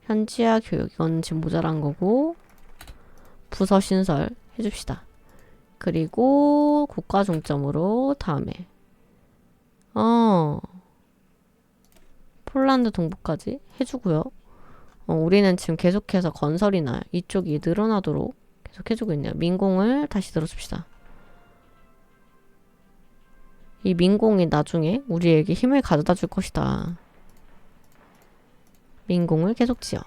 현지화 교육. 이건 지금 모자란 거고 부서 신설 해줍시다. 그리고 국가 중점으로 다음에 폴란드 동부까지 해주고요. 우리는 지금 계속해서 건설이나 이쪽이 늘어나도록 계속 해주고 있네요. 민공을 다시 들어줍시다. 이 민공이 나중에 우리에게 힘을 가져다 줄 것이다. 민공을 계속 지어.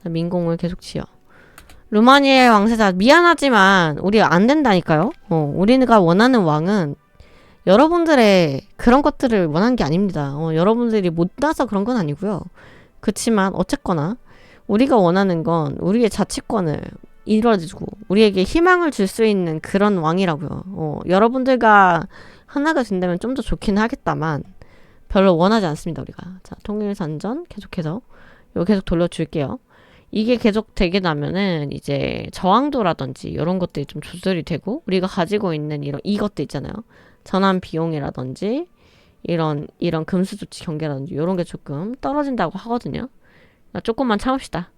민공을 계속 지어. 루마니아의 왕세자 미안하지만 우리 안 된다니까요. 우리가 원하는 왕은 여러분들의 그런 것들을 원한 게 아닙니다. 여러분들이 못나서 그런 건 아니고요. 그치만 어쨌거나 우리가 원하는 건 우리의 자치권을 이뤄주고 우리에게 희망을 줄 수 있는 그런 왕이라고요. 여러분들과 하나가 된다면 좀 더 좋긴 하겠다만 별로 원하지 않습니다. 우리가. 자, 통일선전 계속해서 이거 계속 돌려줄게요. 이게 계속 되게 나면은 이제 저항도라든지 이런 것들이 좀 조절이 되고 우리가 가지고 있는 이것도 있잖아요. 전환 비용이라든지 이런 금수 조치 경계라든지 이런 게 조금 떨어진다고 하거든요. 그러니까 조금만 참읍시다.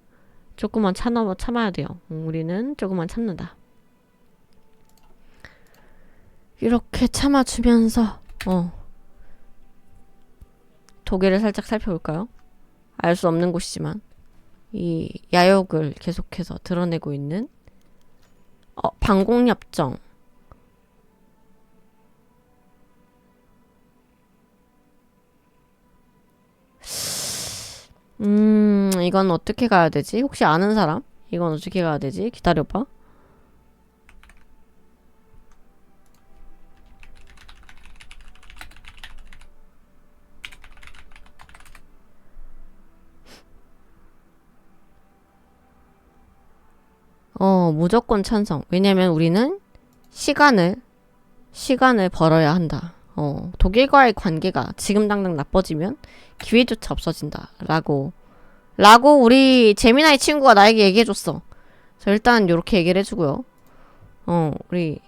조금만 참아야 돼요. 우리는 조금만 참는다. 이렇게 참아주면서 독일을 살짝 살펴볼까요? 알 수 없는 곳이지만 이 야욕을 계속해서 드러내고 있는 방공협정. 이건 어떻게 가야 되지? 혹시 아는 사람? 이건 어떻게 가야 되지? 기다려봐. 무조건 찬성. 왜냐면 우리는 시간을 벌어야 한다. 독일과의 관계가 지금 당장 나빠지면 기회조차 없어진다. 라고 우리 재미나이 친구가 나에게 얘기해줬어. 그래서 일단 요렇게 얘기를 해주고요. 우리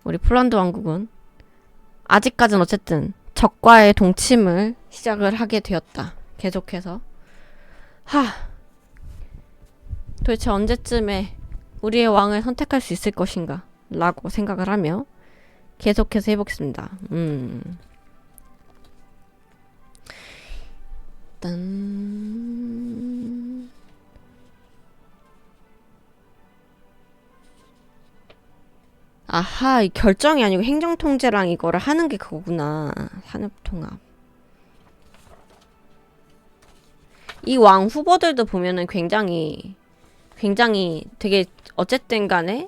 폴란드 왕국은 아직까진 어쨌든 적과의 동침을 시작을 하게 되었다. 계속해서. 도대체 언제쯤에 우리의 왕을 선택할 수 있을 것인가? 라고 생각을 하며 계속해서 해보겠습니다. 일단 아하, 이 결정이 아니고 행정통제랑 이거를 하는 게 그거구나. 산업통합. 이 왕 후보들도 보면은 굉장히 되게 어쨌든 간에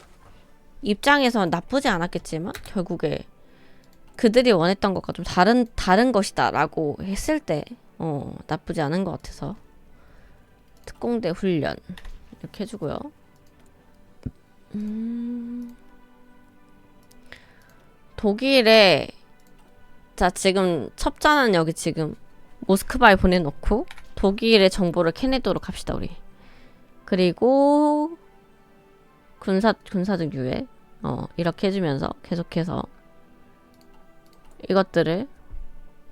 입장에서 나쁘지 않았겠지만 결국에 그들이 원했던 것과 좀 다른 것이다 라고 했을 때 나쁘지 않은 것 같아서 특공대 훈련 이렇게 해주고요. 독일에 자 지금 첩자는 여기 지금 모스크바에 보내놓고 독일의 정보를 캐내도록 합시다 우리. 그리고 군사적 유예 이렇게 해주면서 계속해서 이것들을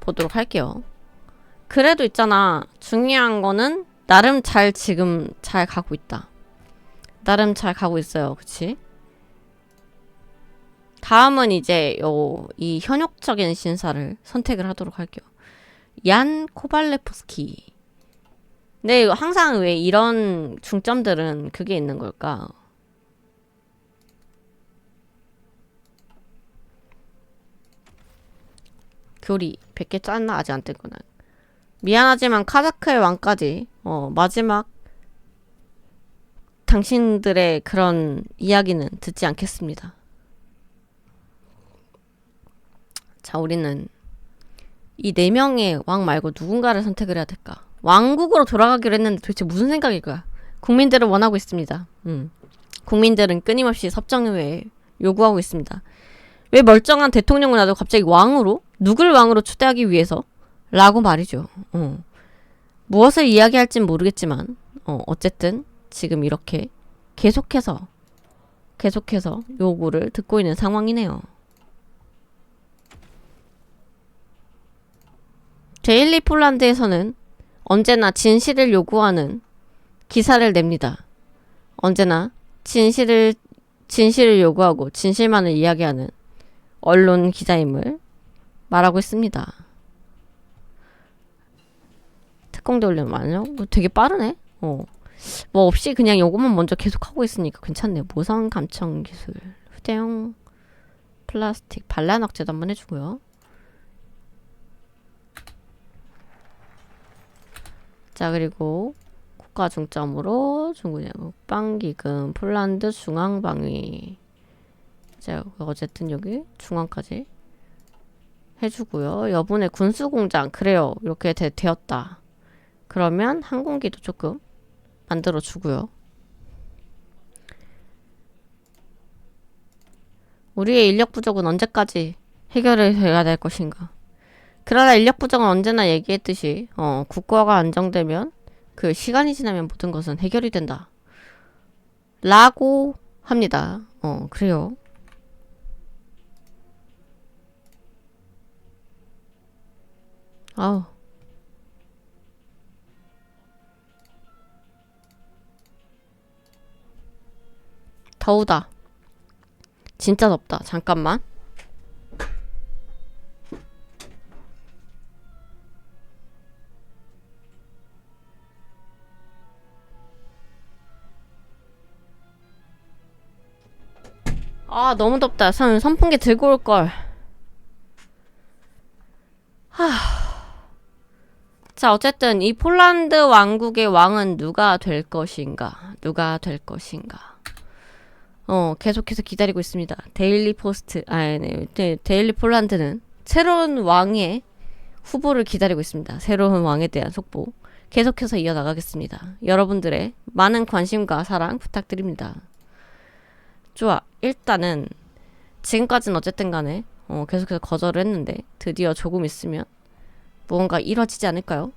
보도록 할게요. 그래도 있잖아. 중요한 거는 나름 지금 잘 가고 있다. 나름 잘 가고 있어요. 그치? 다음은 이제 이 현혹적인 신사를 선택을 하도록 할게요. 얀 코발레프스키. 근데 항상 왜 이런 중점들은 그게 있는 걸까? 교리 100개 짰나? 아직 안 뜬거나. 미안하지만 카자크의 왕까지 마지막 당신들의 그런 이야기는 듣지 않겠습니다. 자, 우리는 이 4명의 왕 말고 누군가를 선택을 해야 될까? 왕국으로 돌아가기로 했는데 도대체 무슨 생각일까? 국민들은 원하고 있습니다. 국민들은 끊임없이 섭정의회에 요구하고 있습니다. 왜 멀쩡한 대통령을 놔두고 갑자기 왕으로? 누굴 왕으로 초대하기 위해서? 라고 말이죠. 무엇을 이야기할진 모르겠지만 어쨌든 지금 이렇게 계속해서 요구를 듣고 있는 상황이네요. 데일리 폴란드에서는 언제나 진실을 요구하는 기사를 냅니다. 언제나 진실을 요구하고 진실만을 이야기하는 언론 기자임을 말하고 있습니다. 특공대 훈련 맞죠? 되게 빠르네? 뭐 없이 그냥 요것만 먼저 계속 하고 있으니까 괜찮네요. 모성 감청 기술, 휴대용 플라스틱 반란 억제도 한번 해주고요. 자, 그리고 국가 중점으로 중국의 국방기금, 폴란드 중앙방위. 이제 어쨌든 여기 중앙까지 해주고요. 여분의 군수공장. 그래요. 이렇게 되었다. 그러면 항공기도 조금 만들어주고요. 우리의 인력 부족은 언제까지 해결을 해야 될 것인가. 그러나 인력 부족은 언제나 얘기했듯이 국가가 안정되면 그 시간이 지나면 모든 것은 해결이 된다. 라고 합니다. 그래요. 아우. 더우다. 진짜 덥다. 잠깐만. 아, 너무 덥다. 선풍기 들고 올걸. 자, 어쨌든 이 폴란드 왕국의 왕은 누가 될 것인가? 누가 될 것인가? 계속해서 기다리고 있습니다. 데일리 포스트, 데일리 폴란드는 새로운 왕의 후보를 기다리고 있습니다. 새로운 왕에 대한 속보. 계속해서 이어나가겠습니다. 여러분들의 많은 관심과 사랑 부탁드립니다. 좋아. 일단은 지금까지는 어쨌든 간에 계속해서 거절을 했는데 드디어 조금 있으면 무언가 이뤄지지 않을까요?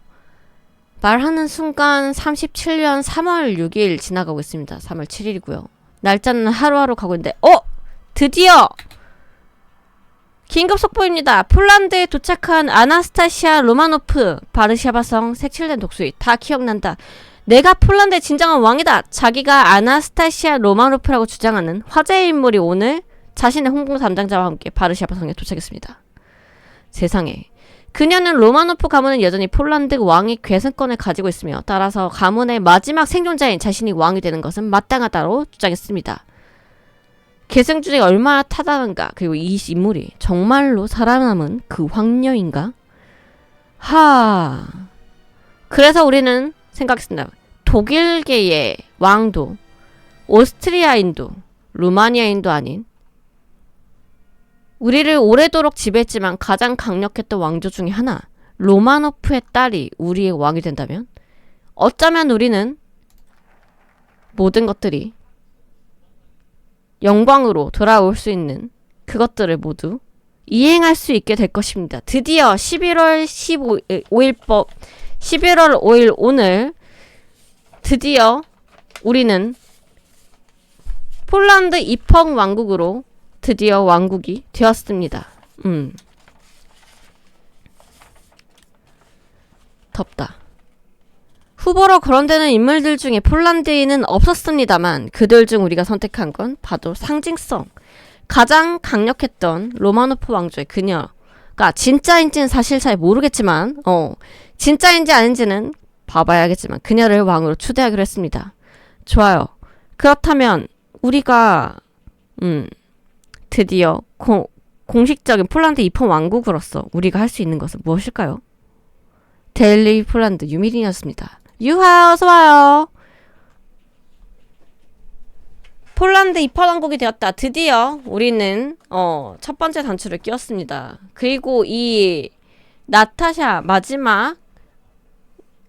말하는 순간 37년 3월 6일 지나가고 있습니다. 3월 7일이고요. 날짜는 하루하루 가고 있는데 드디어 긴급 속보입니다. 폴란드에 도착한 아나스타시아 로마노프, 바르샤바성 색칠된 독수리. 다 기억난다. 내가 폴란드의 진정한 왕이다. 자기가 아나스타시아 로마노프라고 주장하는 화제의 인물이 오늘 자신의 홍보 담당자와 함께 바르샤바성에 도착했습니다. 세상에. 그녀는 로마노프 가문은 여전히 폴란드 왕의 계승권을 가지고 있으며 따라서 가문의 마지막 생존자인 자신이 왕이 되는 것은 마땅하다고 주장했습니다. 계승주의가 얼마나 타당한가. 그리고 이 인물이 정말로 살아남은 그 황녀인가? 그래서 우리는 생각했습니다. 독일계의 왕도, 오스트리아인도, 루마니아인도 아닌 우리를 오래도록 지배했지만 가장 강력했던 왕조 중에 하나, 로마노프의 딸이 우리의 왕이 된다면 어쩌면 우리는 모든 것들이 영광으로 돌아올 수 있는 그것들을 모두 이행할 수 있게 될 것입니다. 드디어 11월 5일 오늘 드디어 우리는 폴란드 입헌 왕국으로 드디어 왕국이 되었습니다. 덥다. 후보로 거론되는 인물들 중에 폴란드인은 없었습니다만 그들 중 우리가 선택한 건 바로 상징성. 가장 강력했던 로마노프 왕조의 그녀가 진짜인지는 사실 잘 모르겠지만 진짜인지 아닌지는 봐봐야겠지만 그녀를 왕으로 추대하기로 했습니다. 좋아요. 그렇다면 우리가 드디어 공식적인 폴란드 입헌 왕국으로서 우리가 할 수 있는 것은 무엇일까요? 데일리 폴란드 유미린이었습니다. 유하 어서와요. 폴란드 입헌 왕국이 되었다. 드디어 우리는 첫 번째 단추를 끼웠습니다. 그리고 이 마지막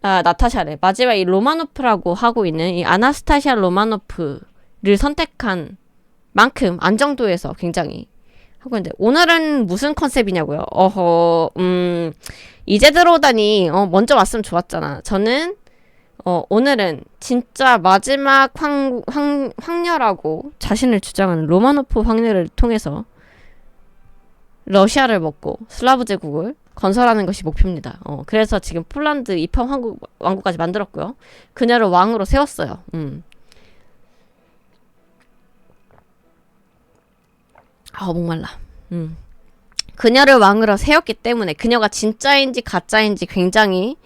이 로마노프라고 하고 있는 이 아나스타시아 로마노프를 선택한 만큼 안정도에서 굉장히 하고 있는데 오늘은 무슨 컨셉이냐고요? 이제 들어오다니 먼저 왔으면 좋았잖아. 저는 오늘은 진짜 마지막 황녀라고 자신을 주장하는 로마노프 황녀를 통해서 러시아를 먹고 슬라브 제국을 건설하는 것이 목표입니다. 그래서 지금 폴란드 입헌 왕국까지 만들었고요. 그녀를 왕으로 세웠어요. 목말라. 그녀를 왕으로 세웠기 때문에 그녀가 진짜인지 가짜인지 굉장히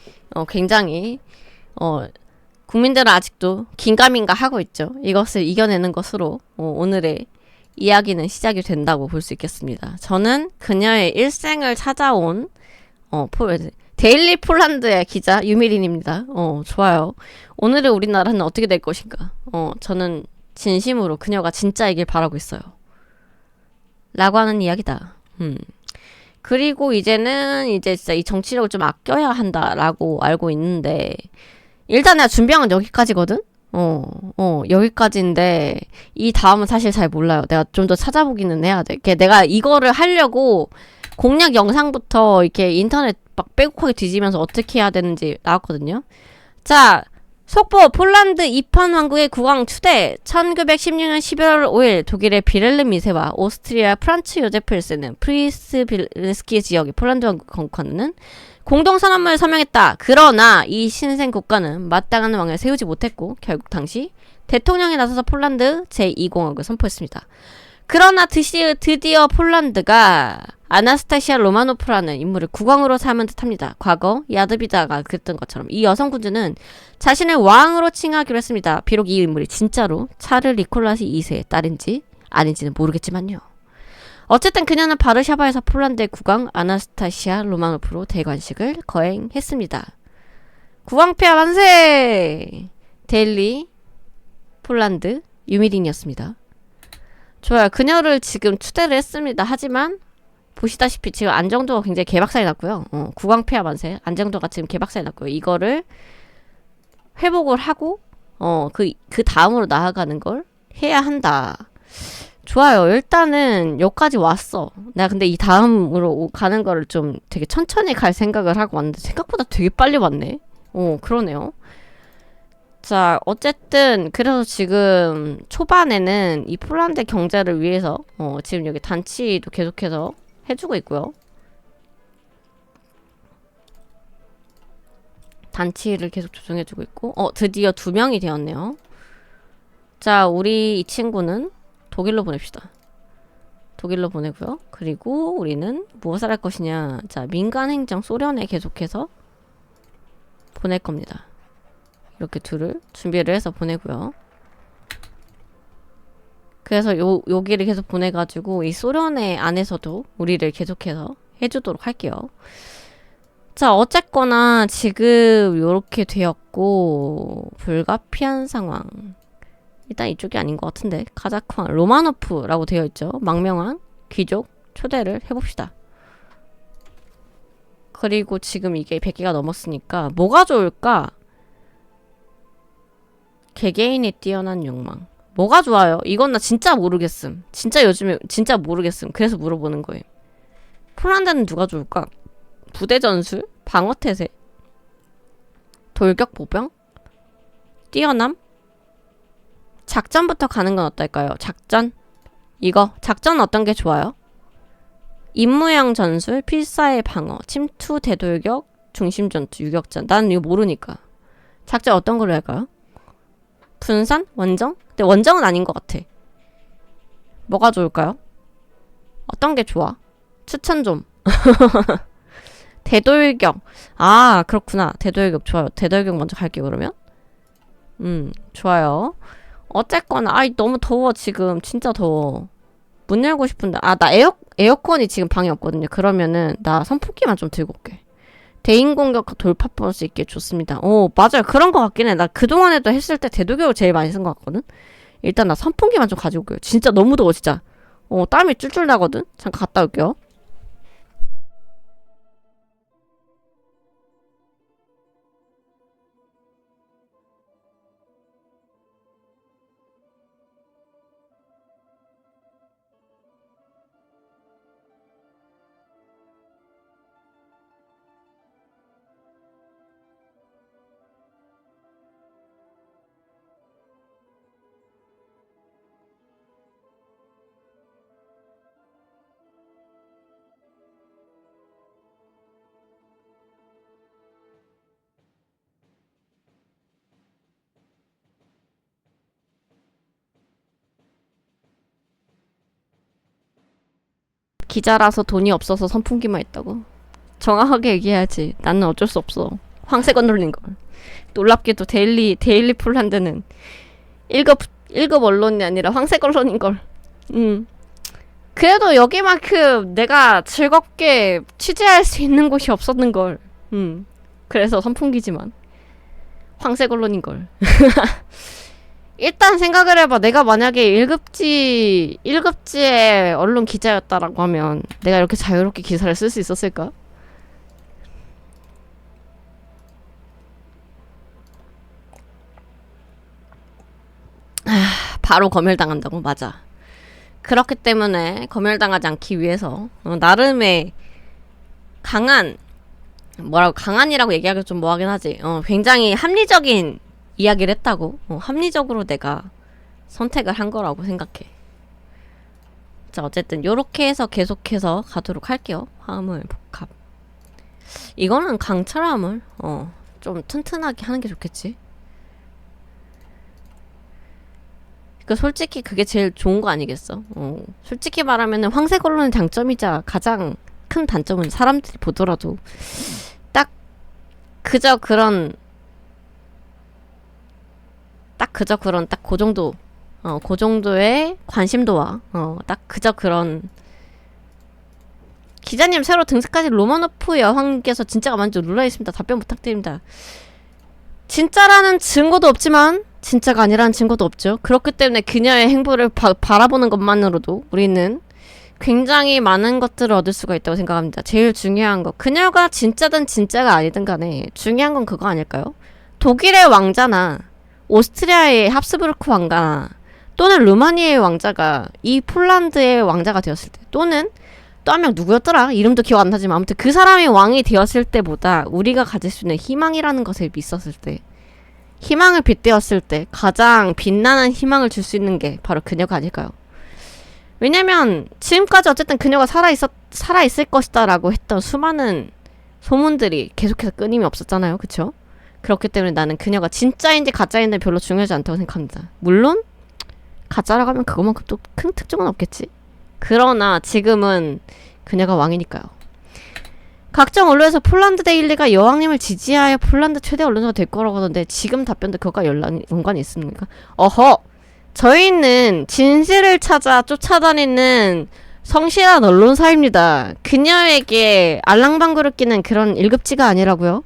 국민들은 아직도 긴가민가 하고 있죠. 이것을 이겨내는 것으로 오늘의 이야기는 시작이 된다고 볼 수 있겠습니다. 저는 그녀의 일생을 찾아온 데일리 폴란드의 기자 유미린입니다. 좋아요. 오늘의 우리나라는 어떻게 될 것인가? 저는 진심으로 그녀가 진짜이길 바라고 있어요. 라고 하는 이야기다. 그리고 이제는 이제 진짜 이 정치력을 좀 아껴야 한다라고 알고 있는데, 일단 내가 준비한 건 여기까지거든? 여기까지인데, 이 다음은 사실 잘 몰라요. 내가 좀 더 찾아보기는 해야 돼. 내가 이거를 하려고 공략 영상부터 이렇게 인터넷 막 빼곡하게 뒤지면서 어떻게 해야 되는지 나왔거든요. 자, 속보 폴란드 이판 왕국의 국왕 추대 1916년 12월 5일 독일의 비렐름 2세와 오스트리아 프란츠 요제프 1세는 프리스빌스키 지역의 폴란드 왕국 건국하는 공동선언문을 서명했다. 그러나 이 신생 국가는 마땅한 왕을 세우지 못했고 결국 당시 대통령이 나서서 폴란드 제2공화국을 선포했습니다. 그러나 드디어 폴란드가 아나스타시아 로마노프라는 인물을 국왕으로 삼은 듯합니다. 과거 야드비다가 그랬던 것처럼 이 여성 군주는 자신을 왕으로 칭하기로 했습니다. 비록 이 인물이 진짜로 차를 니콜라스 2세의 딸인지 아닌지는 모르겠지만요. 어쨌든 그녀는 바르샤바에서 폴란드의 국왕 아나스타시아 로마노프로 대관식을 거행했습니다. 국왕폐하 만세! 데일리 폴란드 유미린이었습니다. 좋아요. 그녀를 지금 추대를 했습니다. 하지만 보시다시피 지금 안정도가 굉장히 개박살이 났고요. 국왕폐하 만세. 안정도가 지금 개박살이 났고요. 이거를 회복을 하고 그 다음으로 나아가는 걸 해야 한다. 좋아요. 일단은 여기까지 왔어. 내가 근데 이 다음으로 가는 거를 좀 되게 천천히 갈 생각을 하고 왔는데 생각보다 되게 빨리 왔네. 그러네요. 자, 어쨌든 그래서 지금 초반에는 이 폴란드 경제를 위해서 지금 여기 단치도 계속해서 해주고 있고요. 단치를 계속 조정해주고 있고 드디어 2명이 되었네요. 자, 우리 이 친구는 독일로 보냅시다. 독일로 보내고요. 그리고 우리는 무엇을 할 것이냐. 자, 민간행정 소련에 계속해서 보낼 겁니다. 이렇게 둘을 준비를 해서 보내고요. 그래서 여기를 계속 보내가지고 이 소련의 안에서도 우리를 계속해서 해주도록 할게요. 자, 어쨌거나 지금 요렇게 되었고 불가피한 상황. 일단 이쪽이 아닌 것 같은데 카자흐 로마노프라고 되어 있죠. 망명한 귀족 초대를 해봅시다. 그리고 지금 이게 100개가 넘었으니까 뭐가 좋을까? 개개인의 뛰어난 욕망. 뭐가 좋아요? 이건 나 진짜 모르겠음. 진짜 요즘에 진짜 모르겠음. 그래서 물어보는 거예요. 폴란드는 누가 좋을까? 부대 전술? 방어 태세? 돌격 보병? 뛰어남? 작전부터 가는 건 어떨까요? 작전? 작전 어떤 게 좋아요? 임무형 전술, 필사의 방어, 침투, 대돌격, 중심 전투, 유격전. 나는 이거 모르니까. 작전 어떤 걸로 할까요? 분산? 원정? 근데 원정은 아닌 것 같아. 뭐가 좋을까요? 어떤 게 좋아? 추천 좀. 대돌격. 아, 그렇구나. 대돌격 좋아요. 대돌격 먼저 갈게요, 그러면. 좋아요. 어쨌거나, 너무 더워, 지금. 진짜 더워. 문 열고 싶은데. 나 에어컨이 지금 방에 없거든요. 그러면은, 나 선풍기만 좀 들고 올게. 대인공격 돌파할 수 있게 좋습니다. 맞아요. 그런 거 같긴 해. 나 그동안에도 했을 때 대도격을 제일 많이 쓴 것 같거든? 일단 나 선풍기만 좀 가지고 올게요. 진짜 너무 더워, 진짜. 땀이 쫄쫄 나거든? 잠깐 갔다 올게요. 기자라서 돈이 없어서 선풍기만 있다고. 정확하게 얘기해야지. 나는 어쩔 수 없어. 황색 언론인 걸. 놀랍게도 데일리 폴란드는 1급 언론이 아니라 황색 언론인 걸. 그래도 여기만큼 내가 즐겁게 취재할 수 있는 곳이 없었는 걸. 그래서 선풍기지만 황색 언론인걸. 일단 생각을 해봐. 내가 만약에 1급지의 언론 기자였다라고 하면 내가 이렇게 자유롭게 기사를 쓸 수 있었을까? 바로 검열당한다고? 맞아. 그렇기 때문에 검열당하지 않기 위해서 나름의 강한, 뭐라고, 강한이라고 얘기하기 좀 뭐하긴 하지. 굉장히 합리적인 이야기를 했다고. 합리적으로 내가 선택을 한 거라고 생각해. 자, 어쨌든 요렇게 해서 계속해서 가도록 할게요. 화물, 복합. 이거는 강철화물 좀 튼튼하게 하는 게 좋겠지. 그 솔직히 그게 제일 좋은 거 아니겠어? 솔직히 말하면은 황색 언론의 장점이자 가장 큰 단점은 사람들이 보더라도 딱 그저 그런 딱 그 정도 그 정도의 관심도와 딱 그저 그런 기자님 새로 등극하신 로마노프 여왕께서 진짜가 맞는지 놀라있습니다. 답변 부탁드립니다. 진짜라는 증거도 없지만 진짜가 아니라는 증거도 없죠. 그렇기 때문에 그녀의 행보를 바라보는 것만으로도 우리는 굉장히 많은 것들을 얻을 수가 있다고 생각합니다. 제일 중요한 거, 그녀가 진짜든 진짜가 아니든 간에 중요한 건 그거 아닐까요? 독일의 왕자나 오스트리아의 합스부르크 왕가나 또는 루마니아의 왕자가 이 폴란드의 왕자가 되었을 때, 또는 또 한 명 누구였더라? 이름도 기억 안 나지만 아무튼 그 사람이 왕이 되었을 때보다 우리가 가질 수 있는 희망이라는 것을 믿었을 때, 희망을 빗대었을 때 가장 빛나는 희망을 줄 수 있는 게 바로 그녀가 아닐까요? 왜냐면 지금까지 어쨌든 그녀가 살아있을 것이다 라고 했던 수많은 소문들이 계속해서 끊임이 없었잖아요. 그쵸? 그렇기 때문에 나는 그녀가 진짜인지 가짜인지 별로 중요하지 않다고 생각합니다. 물론 가짜라고 하면 그것만큼 또 큰 특징은 없겠지. 그러나 지금은 그녀가 왕이니까요. 각종 언론에서 폴란드 데일리가 여왕님을 지지하여 폴란드 최대 언론사가 될 거라고 하던데 지금 답변도 그것과 연관이 있습니까? 어허! 저희는 진실을 찾아 쫓아다니는 성실한 언론사입니다. 그녀에게 알랑방구를 끼는 그런 1급지가 아니라고요.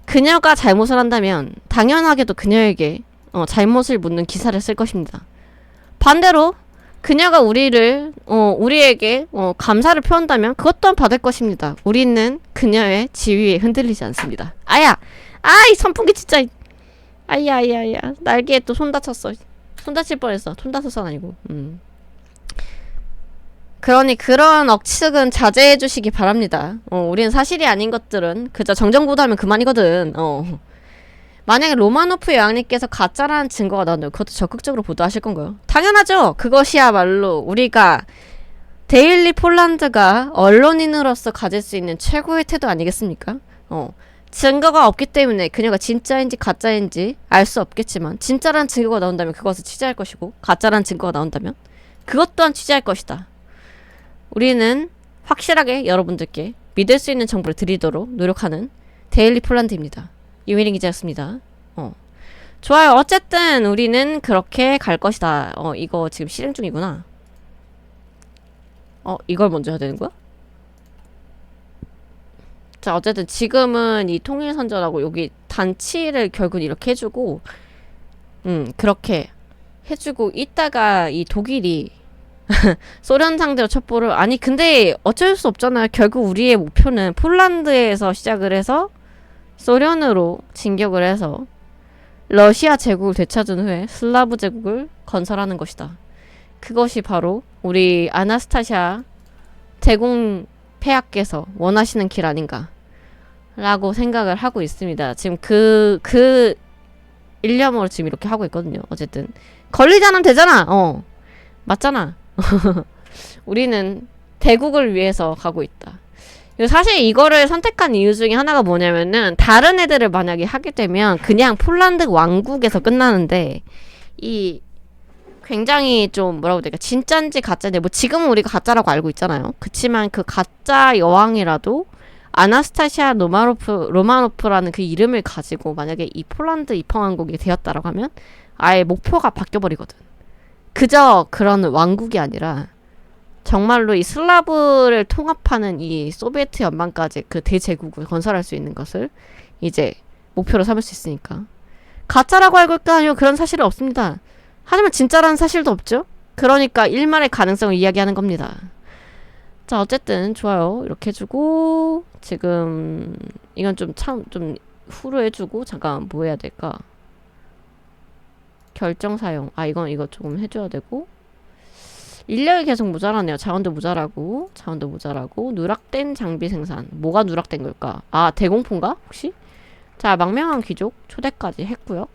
그녀가 잘못을 한다면 당연하게도 그녀에게 잘못을 묻는 기사를 쓸 것입니다. 반대로 그녀가 우리에게 감사를 표한다면 그것 또한 받을 것입니다. 우리는 그녀의 지위에 흔들리지 않습니다. 아야! 아이 선풍기 진짜! 아야 날개에 또 손 다쳤어. 손 다칠 뻔했어. 손 다쳐서는 아니고. 그러니 그런 억측은 자제해 주시기 바랍니다. 우리는 사실이 아닌 것들은 그저 정정보도하면 그만이거든. 만약에 로마노프 여왕님께서 가짜라는 증거가 나온다면 그것도 적극적으로 보도하실 건가요? 당연하죠. 그것이야말로 우리가 데일리 폴란드가 언론인으로서 가질 수 있는 최고의 태도 아니겠습니까? 증거가 없기 때문에 그녀가 진짜인지 가짜인지 알 수 없겠지만 진짜라는 증거가 나온다면 그것을 취재할 것이고 가짜라는 증거가 나온다면 그것 또한 취재할 것이다. 우리는 확실하게 여러분들께 믿을 수 있는 정보를 드리도록 노력하는 데일리 폴란드입니다. 유미린 기자였습니다. 좋아요. 어쨌든 우리는 그렇게 갈 것이다. 이거 지금 실행 중이구나. 이걸 먼저 해야 되는 거야? 자, 어쨌든 지금은 이 통일선전하고 여기 단치를 결국 이렇게 해주고 그렇게 해주고 있다가 이 독일이 소련 상대로 첩보를 아니 근데 어쩔 수 없잖아요. 결국 우리의 목표는 폴란드에서 시작을 해서 소련으로 진격을 해서 러시아 제국을 되찾은 후에 슬라브 제국을 건설하는 것이다. 그것이 바로 우리 아나스타샤 제공 폐하께서 원하시는 길 아닌가 라고 생각을 하고 있습니다. 지금 그 일념으로 지금 이렇게 하고 있거든요. 어쨌든 걸리지 않으면 되잖아. 맞잖아. 우리는 대국을 위해서 가고 있다. 사실 이거를 선택한 이유 중에 하나가 뭐냐면은 다른 애들을 만약에 하게 되면 그냥 폴란드 왕국에서 끝나는데 이 굉장히 좀 뭐라고 해야 될까 진짜인지 가짜인지 뭐 지금은 우리가 가짜라고 알고 있잖아요. 그치만 그 가짜 여왕이라도 아나스타시아 로마노프라는 그 이름을 가지고 만약에 이 폴란드 입헌왕국이 되었다라고 하면 아예 목표가 바뀌어버리거든. 그저 그런 왕국이 아니라 정말로 이 슬라브를 통합하는 이 소비에트 연방까지 그 대제국을 건설할 수 있는 것을 이제 목표로 삼을 수 있으니까. 가짜라고 알고 있다니요. 그런 사실은 없습니다. 하지만 진짜라는 사실도 없죠. 그러니까 일말의 가능성을 이야기하는 겁니다. 자, 어쨌든 좋아요. 이렇게 해주고 지금 이건 좀 후로 해주고 잠깐 뭐 해야 될까? 결정 사용. 아, 이거 조금 해줘야 되고 인력이 계속 모자라네요. 자원도 모자라고 누락된 장비 생산. 뭐가 누락된 걸까? 아, 대공포인가? 혹시? 자, 망명한 귀족 초대까지 했고요.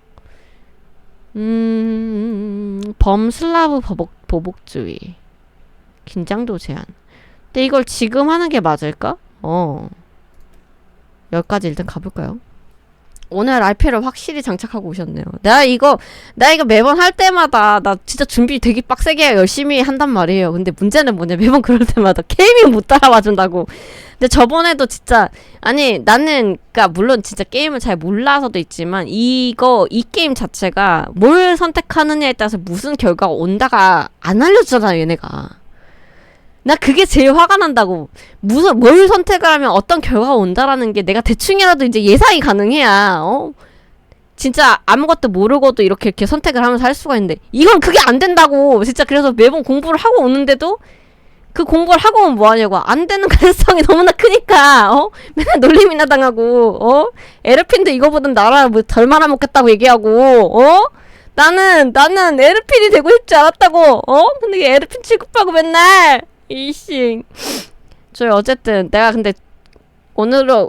범슬라브 보복주의 긴장도 제한. 근데 이걸 지금 하는 게 맞을까? 여기까지 일단 가볼까요? 오늘 RP를 확실히 장착하고 오셨네요. 나 이거 매번 할 때마다 나 진짜 준비 되게 빡세게 열심히 한단 말이에요. 근데 문제는 뭐냐, 매번 그럴 때마다 게임이 못 따라와 준다고. 근데 저번에도 진짜 아니 나는 그니까 물론 진짜 게임을 잘 몰라서도 있지만 이 게임 자체가 뭘 선택하느냐에 따라서 무슨 결과가 온다가 안 알려주잖아요, 얘네가. 나 그게 제일 화가 난다고. 뭘 선택을 하면 어떤 결과가 온다라는 게 내가 대충이라도 이제 예상이 가능해야, 진짜 아무것도 모르고도 이렇게 선택을 하면서 할 수가 있는데, 이건 그게 안 된다고. 진짜 그래서 매번 공부를 하고 오는데도, 그 공부를 하고 오면 뭐 하냐고. 안 되는 가능성이 너무나 크니까, 맨날 놀림이나 당하고, 에르핀도 이거보단 나라 뭐 덜 말아먹겠다고 얘기하고, 나는 에르핀이 되고 싶지 않았다고, 근데 에르핀 취급하고 맨날, 이씨. 저희 어쨌든 내가 근데 오늘은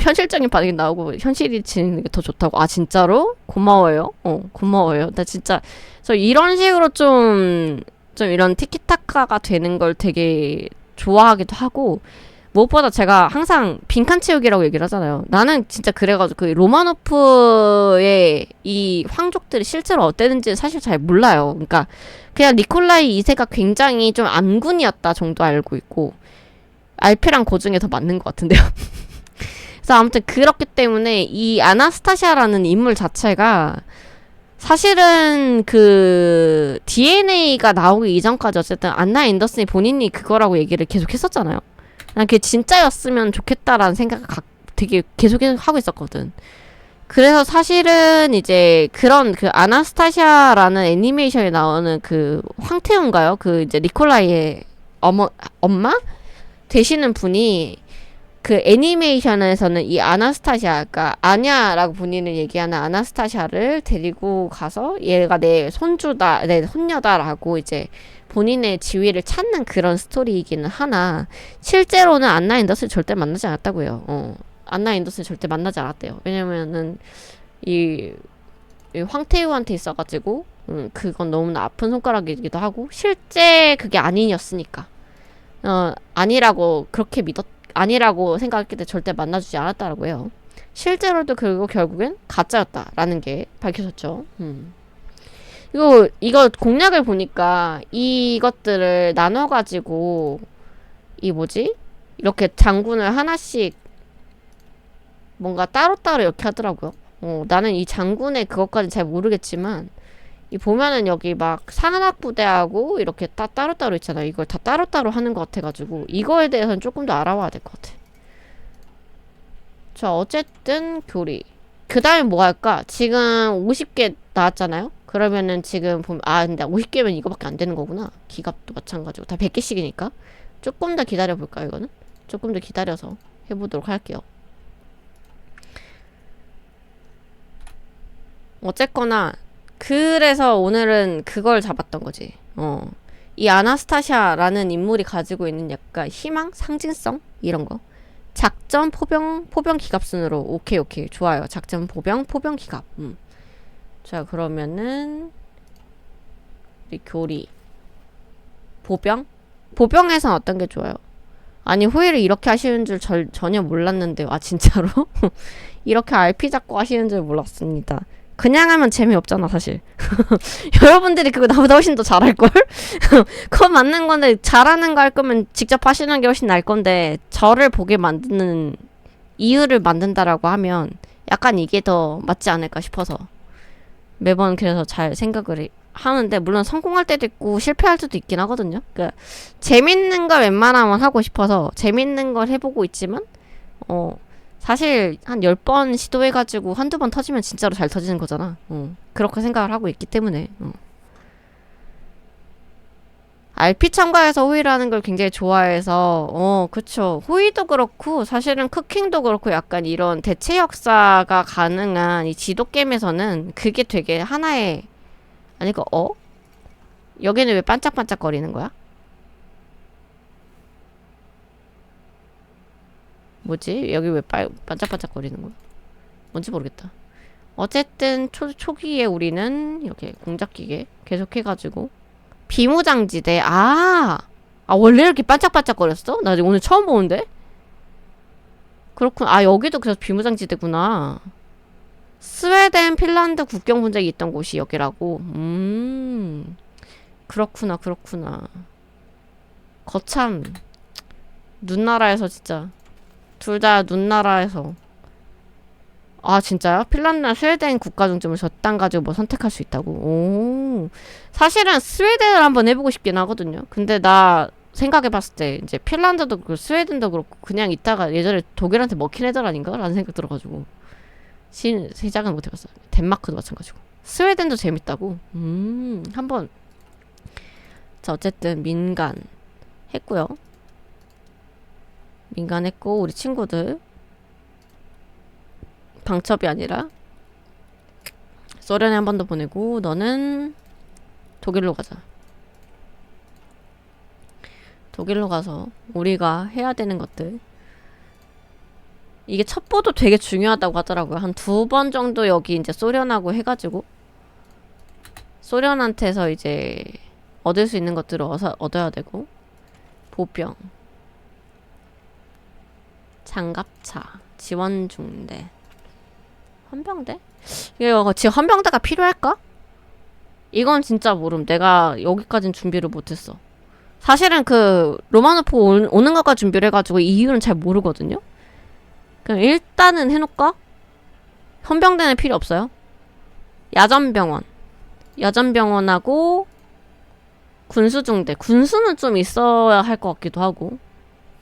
현실적인 반응이 나오고 현실이 지는 게 더 좋다고. 아, 진짜로? 고마워요. 고마워요. 나 진짜 저 이런 식으로 좀 이런 티키타카가 되는 걸 되게 좋아하기도 하고, 무엇보다 제가 항상 빈칸 채우기라고 얘기를 하잖아요. 나는 진짜 그래가지고 그 로마노프의 이 황족들이 실제로 어땠는지는 사실 잘 몰라요. 그러니까 그냥 니콜라이 2세가 굉장히 좀 암군이었다 정도 알고 있고, 알페랑 그 중에 더 맞는 것 같은데요. 그래서 아무튼 그렇기 때문에 이 아나스타시아라는 인물 자체가 사실은 그 DNA가 나오기 이전까지 어쨌든 안나 앤더슨이 본인이 그거라고 얘기를 계속 했었잖아요. 난 그게 진짜였으면 좋겠다라는 생각을 되게 계속 하고 있었거든. 그래서 사실은 이제 그런 그 아나스타샤라는 애니메이션에 나오는 그 황태웅가요? 그 이제 니콜라이의 엄마 되시는 분이 그 애니메이션에서는 이 아나스타샤, 그러니까 아냐라고 본인을 얘기하는 아나스타샤를 데리고 가서 얘가 내 손주다, 내 손녀다라고 이제 본인의 지위를 찾는 그런 스토리이기는 하나, 실제로는 안나 앤더슨을 절대 만나지 않았다고요. 안나 앤더슨을 절대 만나지 않았대요. 왜냐면은 이 황태우한테 있어가지고 그건 너무나 아픈 손가락이기도 하고, 실제 그게 아니었으니까 아니라고 아니라고 생각했기 때문에 절대 만나주지 않았다라고 해요. 실제로도 그리고 결국엔 가짜였다라는 게 밝혀졌죠. 이거 공략을 보니까 이것들을 나눠가지고 이렇게 장군을 하나씩 뭔가 따로따로 이렇게 하더라고요. 나는 이 장군의 그것까지 잘 모르겠지만, 이 보면은 여기 막 산악 부대하고 이렇게 따로따로 있잖아요. 이걸 다 따로따로 하는 것 같아가지고 이거에 대해서는 조금 더 알아봐야 될 것 같아. 자, 어쨌든 교리. 그 다음에 뭐 할까? 지금 50개 나왔잖아요? 그러면은 지금 보면, 근데 50개면 이거밖에 안 되는 거구나. 기갑도 마찬가지고 다 100개씩이니까 조금 더 기다려볼까요? 이거는 조금 더 기다려서 해보도록 할게요. 어쨌거나 그래서 오늘은 그걸 잡았던 거지. 이 아나스타샤라는 인물이 가지고 있는 약간 희망, 상징성 이런 거. 작전 포병 기갑순으로. 오케이 좋아요. 작전 포병 기갑. 자, 그러면은 우리 교리 보병에선 어떤 게 좋아요? 아니, 호의를 이렇게 하시는 줄 전혀 몰랐는데. 아, 진짜로? 이렇게 RP 잡고 하시는 줄 몰랐습니다. 그냥 하면 재미없잖아, 사실. 여러분들이 그거 나보다 훨씬 더 잘할걸? 그거 맞는 건데, 잘하는 거 할 거면 직접 하시는 게 훨씬 나을 건데, 저를 보게 만드는 이유를 만든다라고 하면 약간 이게 더 맞지 않을까 싶어서 매번 그래서 잘 생각을 하는데 물론 성공할 때도 있고 실패할 때도 있긴 하거든요. 그러니까 재밌는 걸 웬만하면 하고 싶어서 재밌는 걸 해보고 있지만 사실 한 10번 시도해가지고 한두 번 터지면 진짜로 잘 터지는 거잖아. 그렇게 생각을 하고 있기 때문에 RP 첨가해서 호의를 하는 걸 굉장히 좋아해서 그쵸. 호의도 그렇고 사실은 쿠킹도 그렇고 약간 이런 대체 역사가 가능한 이 지도 게임에서는 그게 되게 하나의 아니 여기는 왜 반짝반짝거리는 거야? 뭐지? 여기 왜 반짝반짝거리는 거야? 뭔지 모르겠다. 어쨌든 초기에 우리는 이렇게 공작기계 계속해가지고 비무장지대 원래 이렇게 반짝반짝거렸어? 나 오늘 처음 보는데? 그렇군. 여기도 그래서 비무장지대구나. 스웨덴, 핀란드 국경 분쟁이 있던 곳이 여기라고. 그렇구나. 거참 눈나라에서 진짜 둘 다 눈나라에서 진짜요? 핀란드나 스웨덴 국가 중 좀 저땅 가지고 뭐 선택할 수 있다고. 오. 사실은 스웨덴을 한번 해보고 싶긴 하거든요. 근데 나 생각해봤을 때 이제 핀란드도 그렇고 스웨덴도 그렇고 그냥 있다가 예전에 독일한테 먹힌 애들 아닌가? 라는 생각 들어가지고 시작은 못 해봤어. 덴마크도 마찬가지고. 스웨덴도 재밌다고. 한번. 자, 어쨌든 민간 했고요. 민간 했고 우리 친구들 방첩이 아니라 소련에 한 번 더 보내고 너는 독일로 가자. 독일로 가서 우리가 해야 되는 것들 이게 첩보도 되게 중요하다고 하더라고요. 한 2번 정도 여기 이제 소련하고 해가지고 소련한테서 이제 얻을 수 있는 것들을 얻어야 되고 보병 장갑차 지원중대 헌병대? 이거 지금 헌병대가 필요할까? 이건 진짜 모름. 내가 여기까진 준비를 못했어. 사실은 그 로마노프 오는 것까지 준비를 해가지고 이유는 잘 모르거든요. 그럼 일단은 해놓을까? 헌병대는 필요 없어요. 야전병원하고 군수중대. 군수는 좀 있어야 할 것 같기도 하고.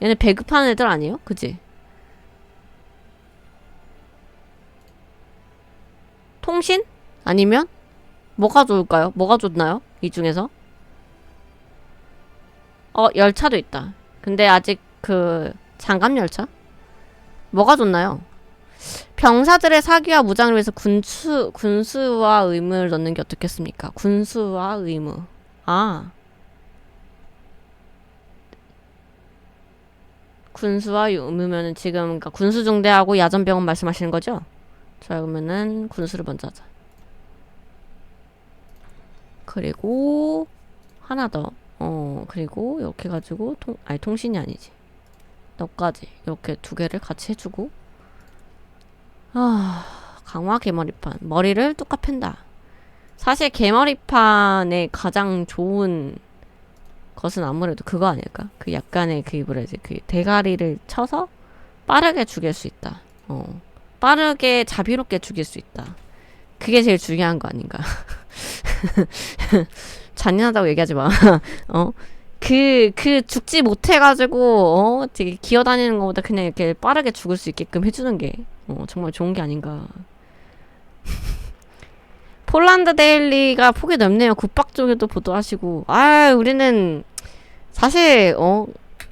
얘네 배급하는 애들 아니에요? 그지? 통신? 아니면? 뭐가 좋을까요? 뭐가 좋나요? 이 중에서? 열차도 있다. 근데 아직 장갑열차? 뭐가 좋나요? 병사들의 사기와 무장을 위해서 군수와 의무를 넣는 게 어떻겠습니까? 군수와 의무. 군수와 의무면은 지금 그러니까 군수중대하고 야전병원 말씀하시는 거죠? 자, 그러면은 군수를 먼저 하자. 그리고 하나 더. 그리고 이렇게 해가지고 통신이 아니지. 너까지 이렇게 2개를 같이 해주고 강화 개머리판. 머리를 뚝 팬다. 사실 개머리판의 가장 좋은 것은 아무래도 그거 아닐까? 그 약간의 그 대가리를 쳐서 빠르게 죽일 수 있다. 빠르게 자비롭게 죽일 수 있다. 그게 제일 중요한 거 아닌가? 잔인하다고 얘기하지 마. 죽지 못해가지고, 되게 기어다니는 것보다 그냥 이렇게 빠르게 죽을 수 있게끔 해주는 게, 정말 좋은 게 아닌가. 폴란드 데일리가 폭이 넓네요. 국박 쪽에도 보도하시고. 우리는, 사실,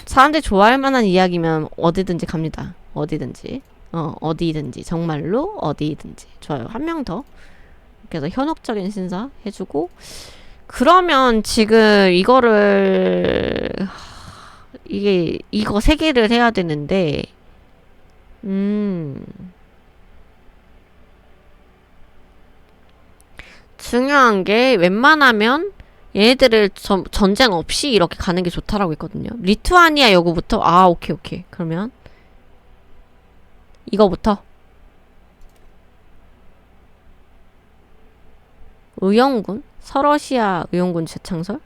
사람들이 좋아할 만한 이야기면 어디든지 갑니다. 어디든지. 어디든지. 정말로 어디든지. 좋아요. 한 명 더. 그래서 현혹적인 신사 해주고, 그러면 지금 이거 3개를 해야 되는데, 중요한 게 웬만하면 얘네들을 전쟁 없이 이렇게 가는 게 좋다라고 했거든요. 리투아니아 요구부터 오케이. 그러면 이거부터 의용군? 서러시아 의용군 재창설?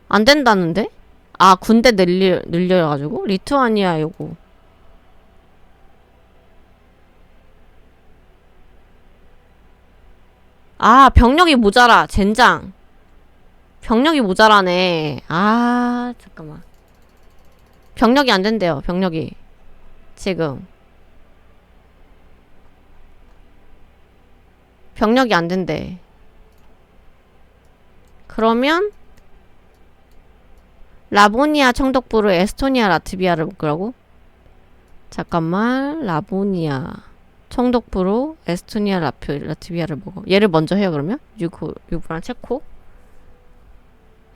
안 된다는데? 군대 늘려가지고? 리투아니아 요구. 아, 병력이 모자라. 젠장. 병력이 모자라네. 아, 잠깐만. 병력이 안 된대요, 병력이. 지금. 병력이 안 된대. 그러면, 라보니아 청독부를 에스토니아 라트비아를 묶으라고? 잠깐만, 라보니아 청독부로 에스토니아 라트비아를 먹어. 얘를 먼저 해요, 그러면? 유브랑 체코?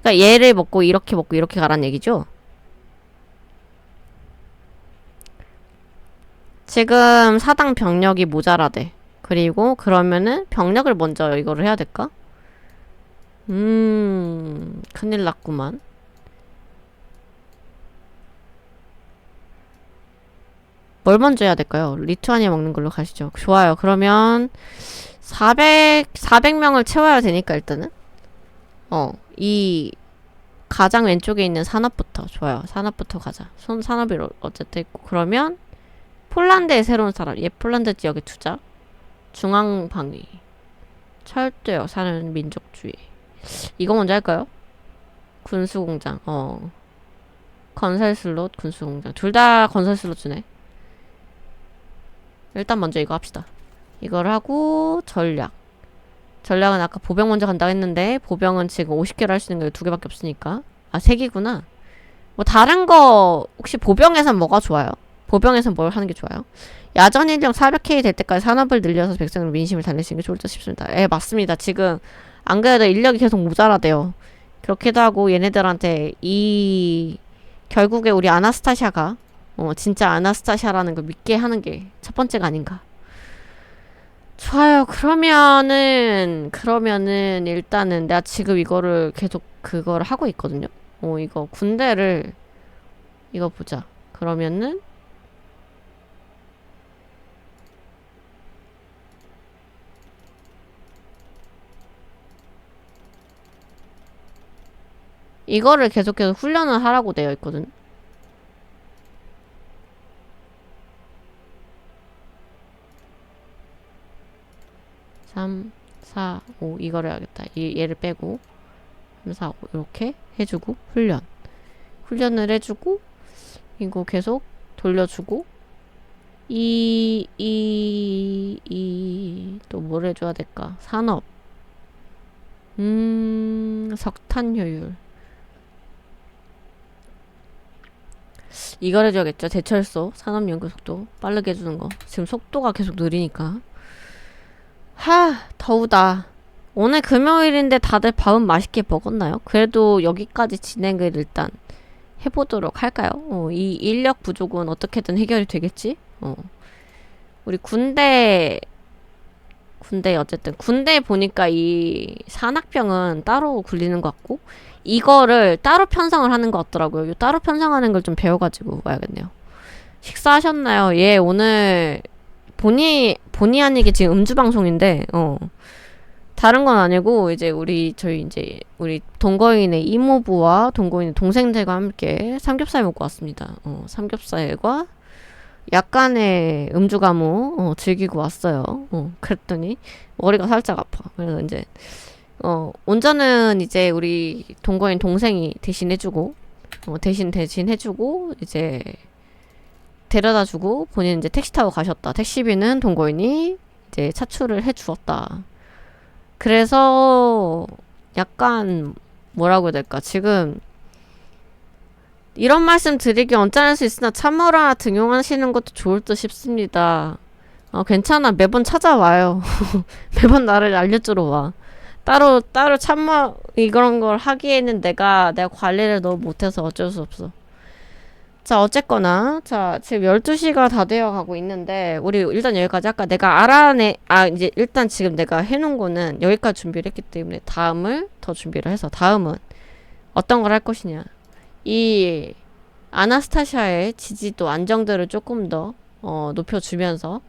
그러니까 얘를 먹고 이렇게 가란 얘기죠? 지금 사당 병력이 모자라대. 그리고 그러면은 병력을 먼저 이거를 해야 될까? 큰일 났구만. 뭘 먼저 해야 될까요? 리투아니아 먹는 걸로 가시죠. 좋아요. 그러면 400명을 채워야 되니까 일단은 이 가장 왼쪽에 있는 산업부터 좋아요. 산업부터 가자. 산업이 어쨌든 있고 그러면 폴란드의 새로운 사람. 폴란드 지역에 투자. 중앙방위. 철도역 사는 민족주의. 이거 먼저 할까요? 군수공장. 건설 슬롯, 군수공장. 둘 다 건설 슬롯 주네. 일단 먼저 이거 합시다. 이걸 하고 전략. 전략은 아까 보병 먼저 간다고 했는데 보병은 지금 50개를 할 수 있는 게 2개밖에 없으니까. 아, 3개구나. 뭐 다른 거 혹시 보병에선 뭐가 좋아요? 보병에선 뭘 하는 게 좋아요? 야전 인력 400K 될 때까지 산업을 늘려서 백성의 민심을 달래시는 게 좋을 듯 싶습니다. 맞습니다. 지금 안 그래도 인력이 계속 모자라대요. 그렇기도 하고 얘네들한테 결국에 우리 아나스타샤가 진짜 아나스타샤라는 걸 믿게 하는 게 첫 번째가 아닌가. 좋아요. 그러면은 일단은 내가 지금 이거를 계속 그거를 하고 있거든요. 이거 군대를 이거 보자. 그러면은 이거를 계속해서 훈련을 하라고 되어 있거든. 3, 4, 5 이거를 해야겠다. 얘를 빼고 3, 4, 5 이렇게 해주고 훈련을 해주고 이거 계속 돌려주고 또 뭘 해줘야 될까? 산업 석탄 효율 이걸 해줘야겠죠. 제철소 산업연구속도 빠르게 해주는 거. 지금 속도가 계속 느리니까. 더우다. 오늘 금요일인데 다들 밥은 맛있게 먹었나요? 그래도 여기까지 진행을 일단 해보도록 할까요? 이 인력 부족은 어떻게든 해결이 되겠지? 우리 군대 어쨌든 군대 보니까 이 산악병은 따로 굴리는 것 같고 이거를 따로 편성을 하는 것 같더라고요. 이 따로 편성하는 걸 좀 배워가지고 와야겠네요. 식사하셨나요? 예, 오늘 본의 아니게 지금 음주 방송인데 다른 건 아니고 이제 우리 동거인의 이모부와 동거인의 동생들과 함께 삼겹살 먹고 왔습니다. 삼겹살과 약간의 음주 감호 즐기고 왔어요. 그랬더니 머리가 살짝 아파. 그래서 이제 운전은 이제 우리 동거인 동생이 대신해주고 대신해주고 이제 데려다주고 본인은 이제 택시 타고 가셨다. 택시비는 동거인이 이제 차출을 해주었다. 그래서 약간 뭐라고 해야 될까? 지금 이런 말씀 드리기 언짢을 수 있으나 참으라 등용하시는 것도 좋을 듯 싶습니다. 괜찮아. 매번 찾아와요. 매번 나를 알려주러 와. 따로 참아 이런 걸 하기에는 내가 관리를 너무 못해서 어쩔 수 없어. 자, 어쨌거나 지금 12시가 다 되어 가고 있는데 우리 일단 여기까지 아까 내가 이제 일단 지금 내가 해놓은 거는 여기까지 준비를 했기 때문에 다음을 더 준비를 해서 다음은 어떤 걸 할 것이냐. 이 아나스타샤의 지지도 안정도를 조금 더 높여주면서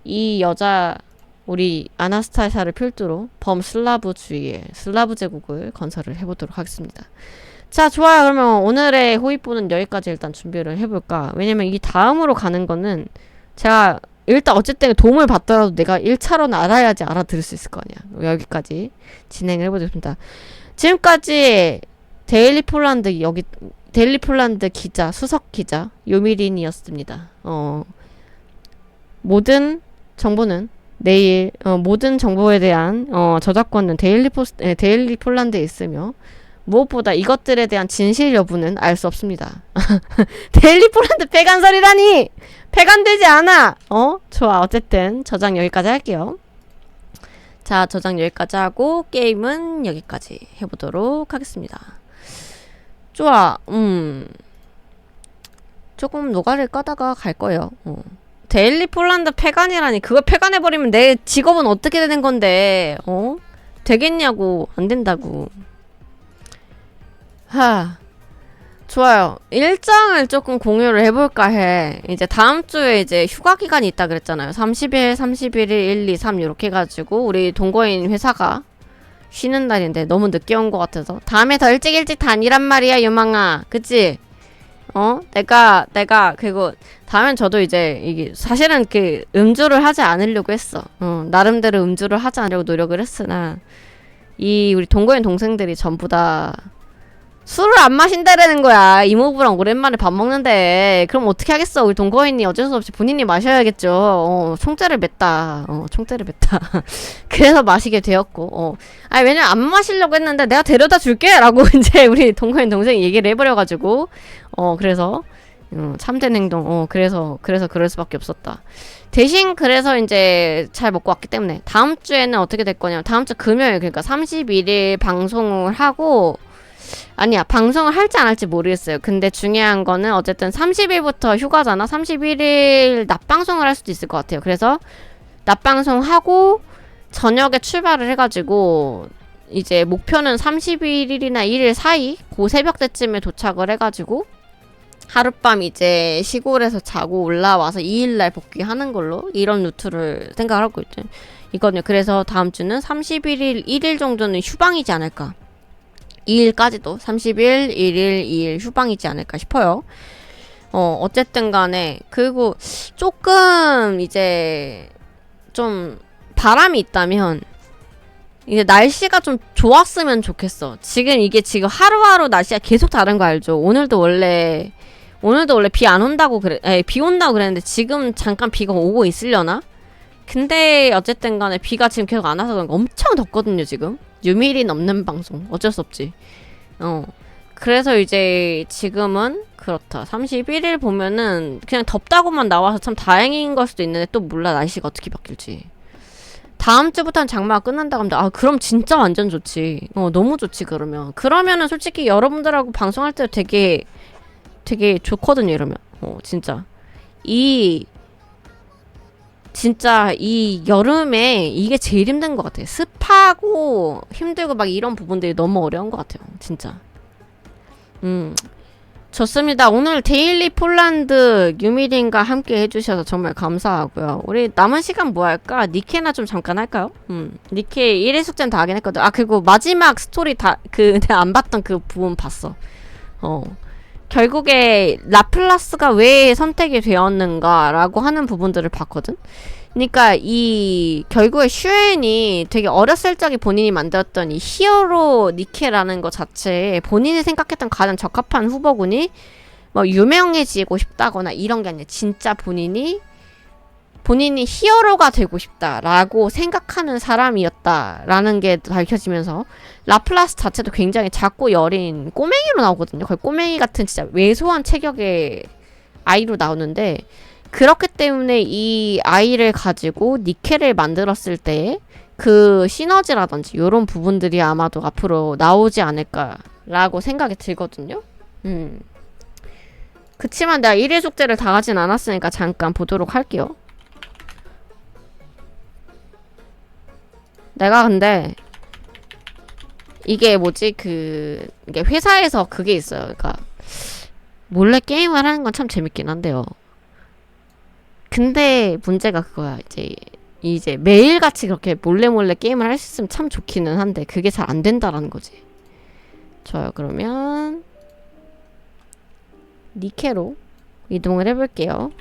이 여자 우리 아나스타샤를 필두로 범슬라브주의의 슬라브 제국을 건설을 해보도록 하겠습니다. 자, 좋아요. 그러면 오늘의 호위부는 여기까지 일단 준비를 해볼까. 왜냐면 이 다음으로 가는 거는 제가 일단 어쨌든 도움을 받더라도 내가 1차로는 알아야지 알아들을 수 있을 거 아니야. 여기까지 진행을 해보겠습니다. 지금까지 데일리 폴란드 기자, 수석 기자 요미린이었습니다. 모든 정보는 내일 모든 정보에 대한 저작권은 데일리 폴란드에 있으며 무엇보다 이것들에 대한 진실 여부는 알 수 없습니다. 데일리 폴란드 폐간설이라니! 폐간되지 않아! 좋아. 어쨌든 저장 여기까지 할게요. 자, 저장 여기까지 하고 게임은 여기까지 해보도록 하겠습니다. 좋아. 조금 노가리를 까다가 갈 거예요. 데일리 폴란드 폐간이라니. 그걸 폐간해버리면 내 직업은 어떻게 되는 건데 되겠냐고. 안 된다고. 좋아요. 일정을 조금 공유를 해볼까 해. 이제 다음 주에 이제 휴가 기간이 있다 그랬잖아요. 30일, 31일, 1, 2, 3 이렇게 해가지고 우리 동거인 회사가 쉬는 날인데 너무 늦게 온 것 같아서 다음에 더 일찍 다니란 말이야, 유망아. 그치? 내가 그리고 다음엔 저도 이제 이게 사실은 그 음주를 하지 않으려고 했어. 나름대로 음주를 하지 않으려고 노력을 했으나 이 우리 동거인 동생들이 전부 다 술을 안 마신다라는 거야. 이모부랑 오랜만에 밥 먹는데 그럼 어떻게 하겠어. 우리 동거인이 어쩔 수 없이 본인이 마셔야겠죠. 총대를 맸다. 총대를 맸다. 그래서 마시게 되었고 왜냐면 안 마시려고 했는데 내가 데려다 줄게 라고 이제 우리 동거인 동생이 얘기를 해버려가지고 그래서 참된 행동 그래서 그럴 수밖에 없었다. 대신 그래서 이제 잘 먹고 왔기 때문에 다음 주에는 어떻게 될 거냐면 다음 주 금요일 그러니까 31일 방송을 하고 아니야, 방송을 할지 안 할지 모르겠어요. 근데 중요한 거는 어쨌든 30일부터 휴가잖아. 31일 낮방송을 할 수도 있을 것 같아요. 그래서 낮방송하고 저녁에 출발을 해가지고 이제 목표는 31일이나 1일 사이 그 새벽 때쯤에 도착을 해가지고 하룻밤 이제 시골에서 자고 올라와서 2일날 복귀하는 걸로 이런 루트를 생각을 하고 있죠. 이거는 그래서 다음 주는 31일, 1일 정도는 휴방이지 않을까. 2일까지도 30일, 1일, 2일 휴방이지 않을까 싶어요. 어쨌든 간에 그리고 조금 이제 좀 바람이 있다면 이제 날씨가 좀 좋았으면 좋겠어. 지금 하루하루 날씨가 계속 다른 거 알죠? 오늘도 원래 비 안 온다고 비 온다고 그랬는데 지금 잠깐 비가 오고 있으려나? 근데 어쨌든 간에 비가 지금 계속 안 와서 그런가 엄청 덥거든요, 지금. 유밀이 넘는 방송. 어쩔 수 없지. 그래서 이제 지금은 그렇다. 31일 보면은 그냥 덥다고만 나와서 참 다행인 걸 수도 있는데 또 몰라 날씨가 어떻게 바뀔지. 다음 주부터는 장마가 끝난다고 합니다. 그럼 진짜 완전 좋지. 너무 좋지 그러면은 솔직히 여러분들하고 방송할 때 되게 좋거든요, 이러면. 진짜 이 여름에 이게 제일 힘든 것 같아요. 습하고 힘들고 막 이런 부분들이 너무 어려운 것 같아요. 진짜. 좋습니다. 오늘 데일리 폴란드 유미린과 함께 해주셔서 정말 감사하고요. 우리 남은 시간 뭐 할까? 니케나 좀 잠깐 할까요? 니케 1일 숙제는 다 하긴 했거든. 그리고 마지막 스토리 내가 안 봤던 그 부분 봤어. 결국에 라플라스가 왜 선택이 되었는가라고 하는 부분들을 봤거든. 그러니까 이 결국에 슈엔이 되게 어렸을 적에 본인이 만들었던 이 히어로 니케라는 것 자체에 본인이 생각했던 가장 적합한 후보군이 뭐 유명해지고 싶다거나 이런 게 아니라 진짜 본인이 히어로가 되고 싶다라고 생각하는 사람이었다라는 게 밝혀지면서 라플라스 자체도 굉장히 작고 여린 꼬맹이로 나오거든요. 거의 꼬맹이 같은 진짜 왜소한 체격의 아이로 나오는데 그렇기 때문에 이 아이를 가지고 니케를 만들었을 때 그 시너지라든지 이런 부분들이 아마도 앞으로 나오지 않을까라고 생각이 들거든요. 그치만 내가 1일 숙제를 다 하진 않았으니까 잠깐 보도록 할게요. 내가 근데 이게 뭐지 이게 회사에서 그게 있어요. 그러니까 몰래 게임을 하는 건 참 재밌긴 한데요. 근데 문제가 그거야. 이제 매일같이 그렇게 몰래 게임을 할 수 있으면 참 좋기는 한데 그게 잘 안 된다라는 거지. 좋아요. 그러면 니케로 이동을 해볼게요.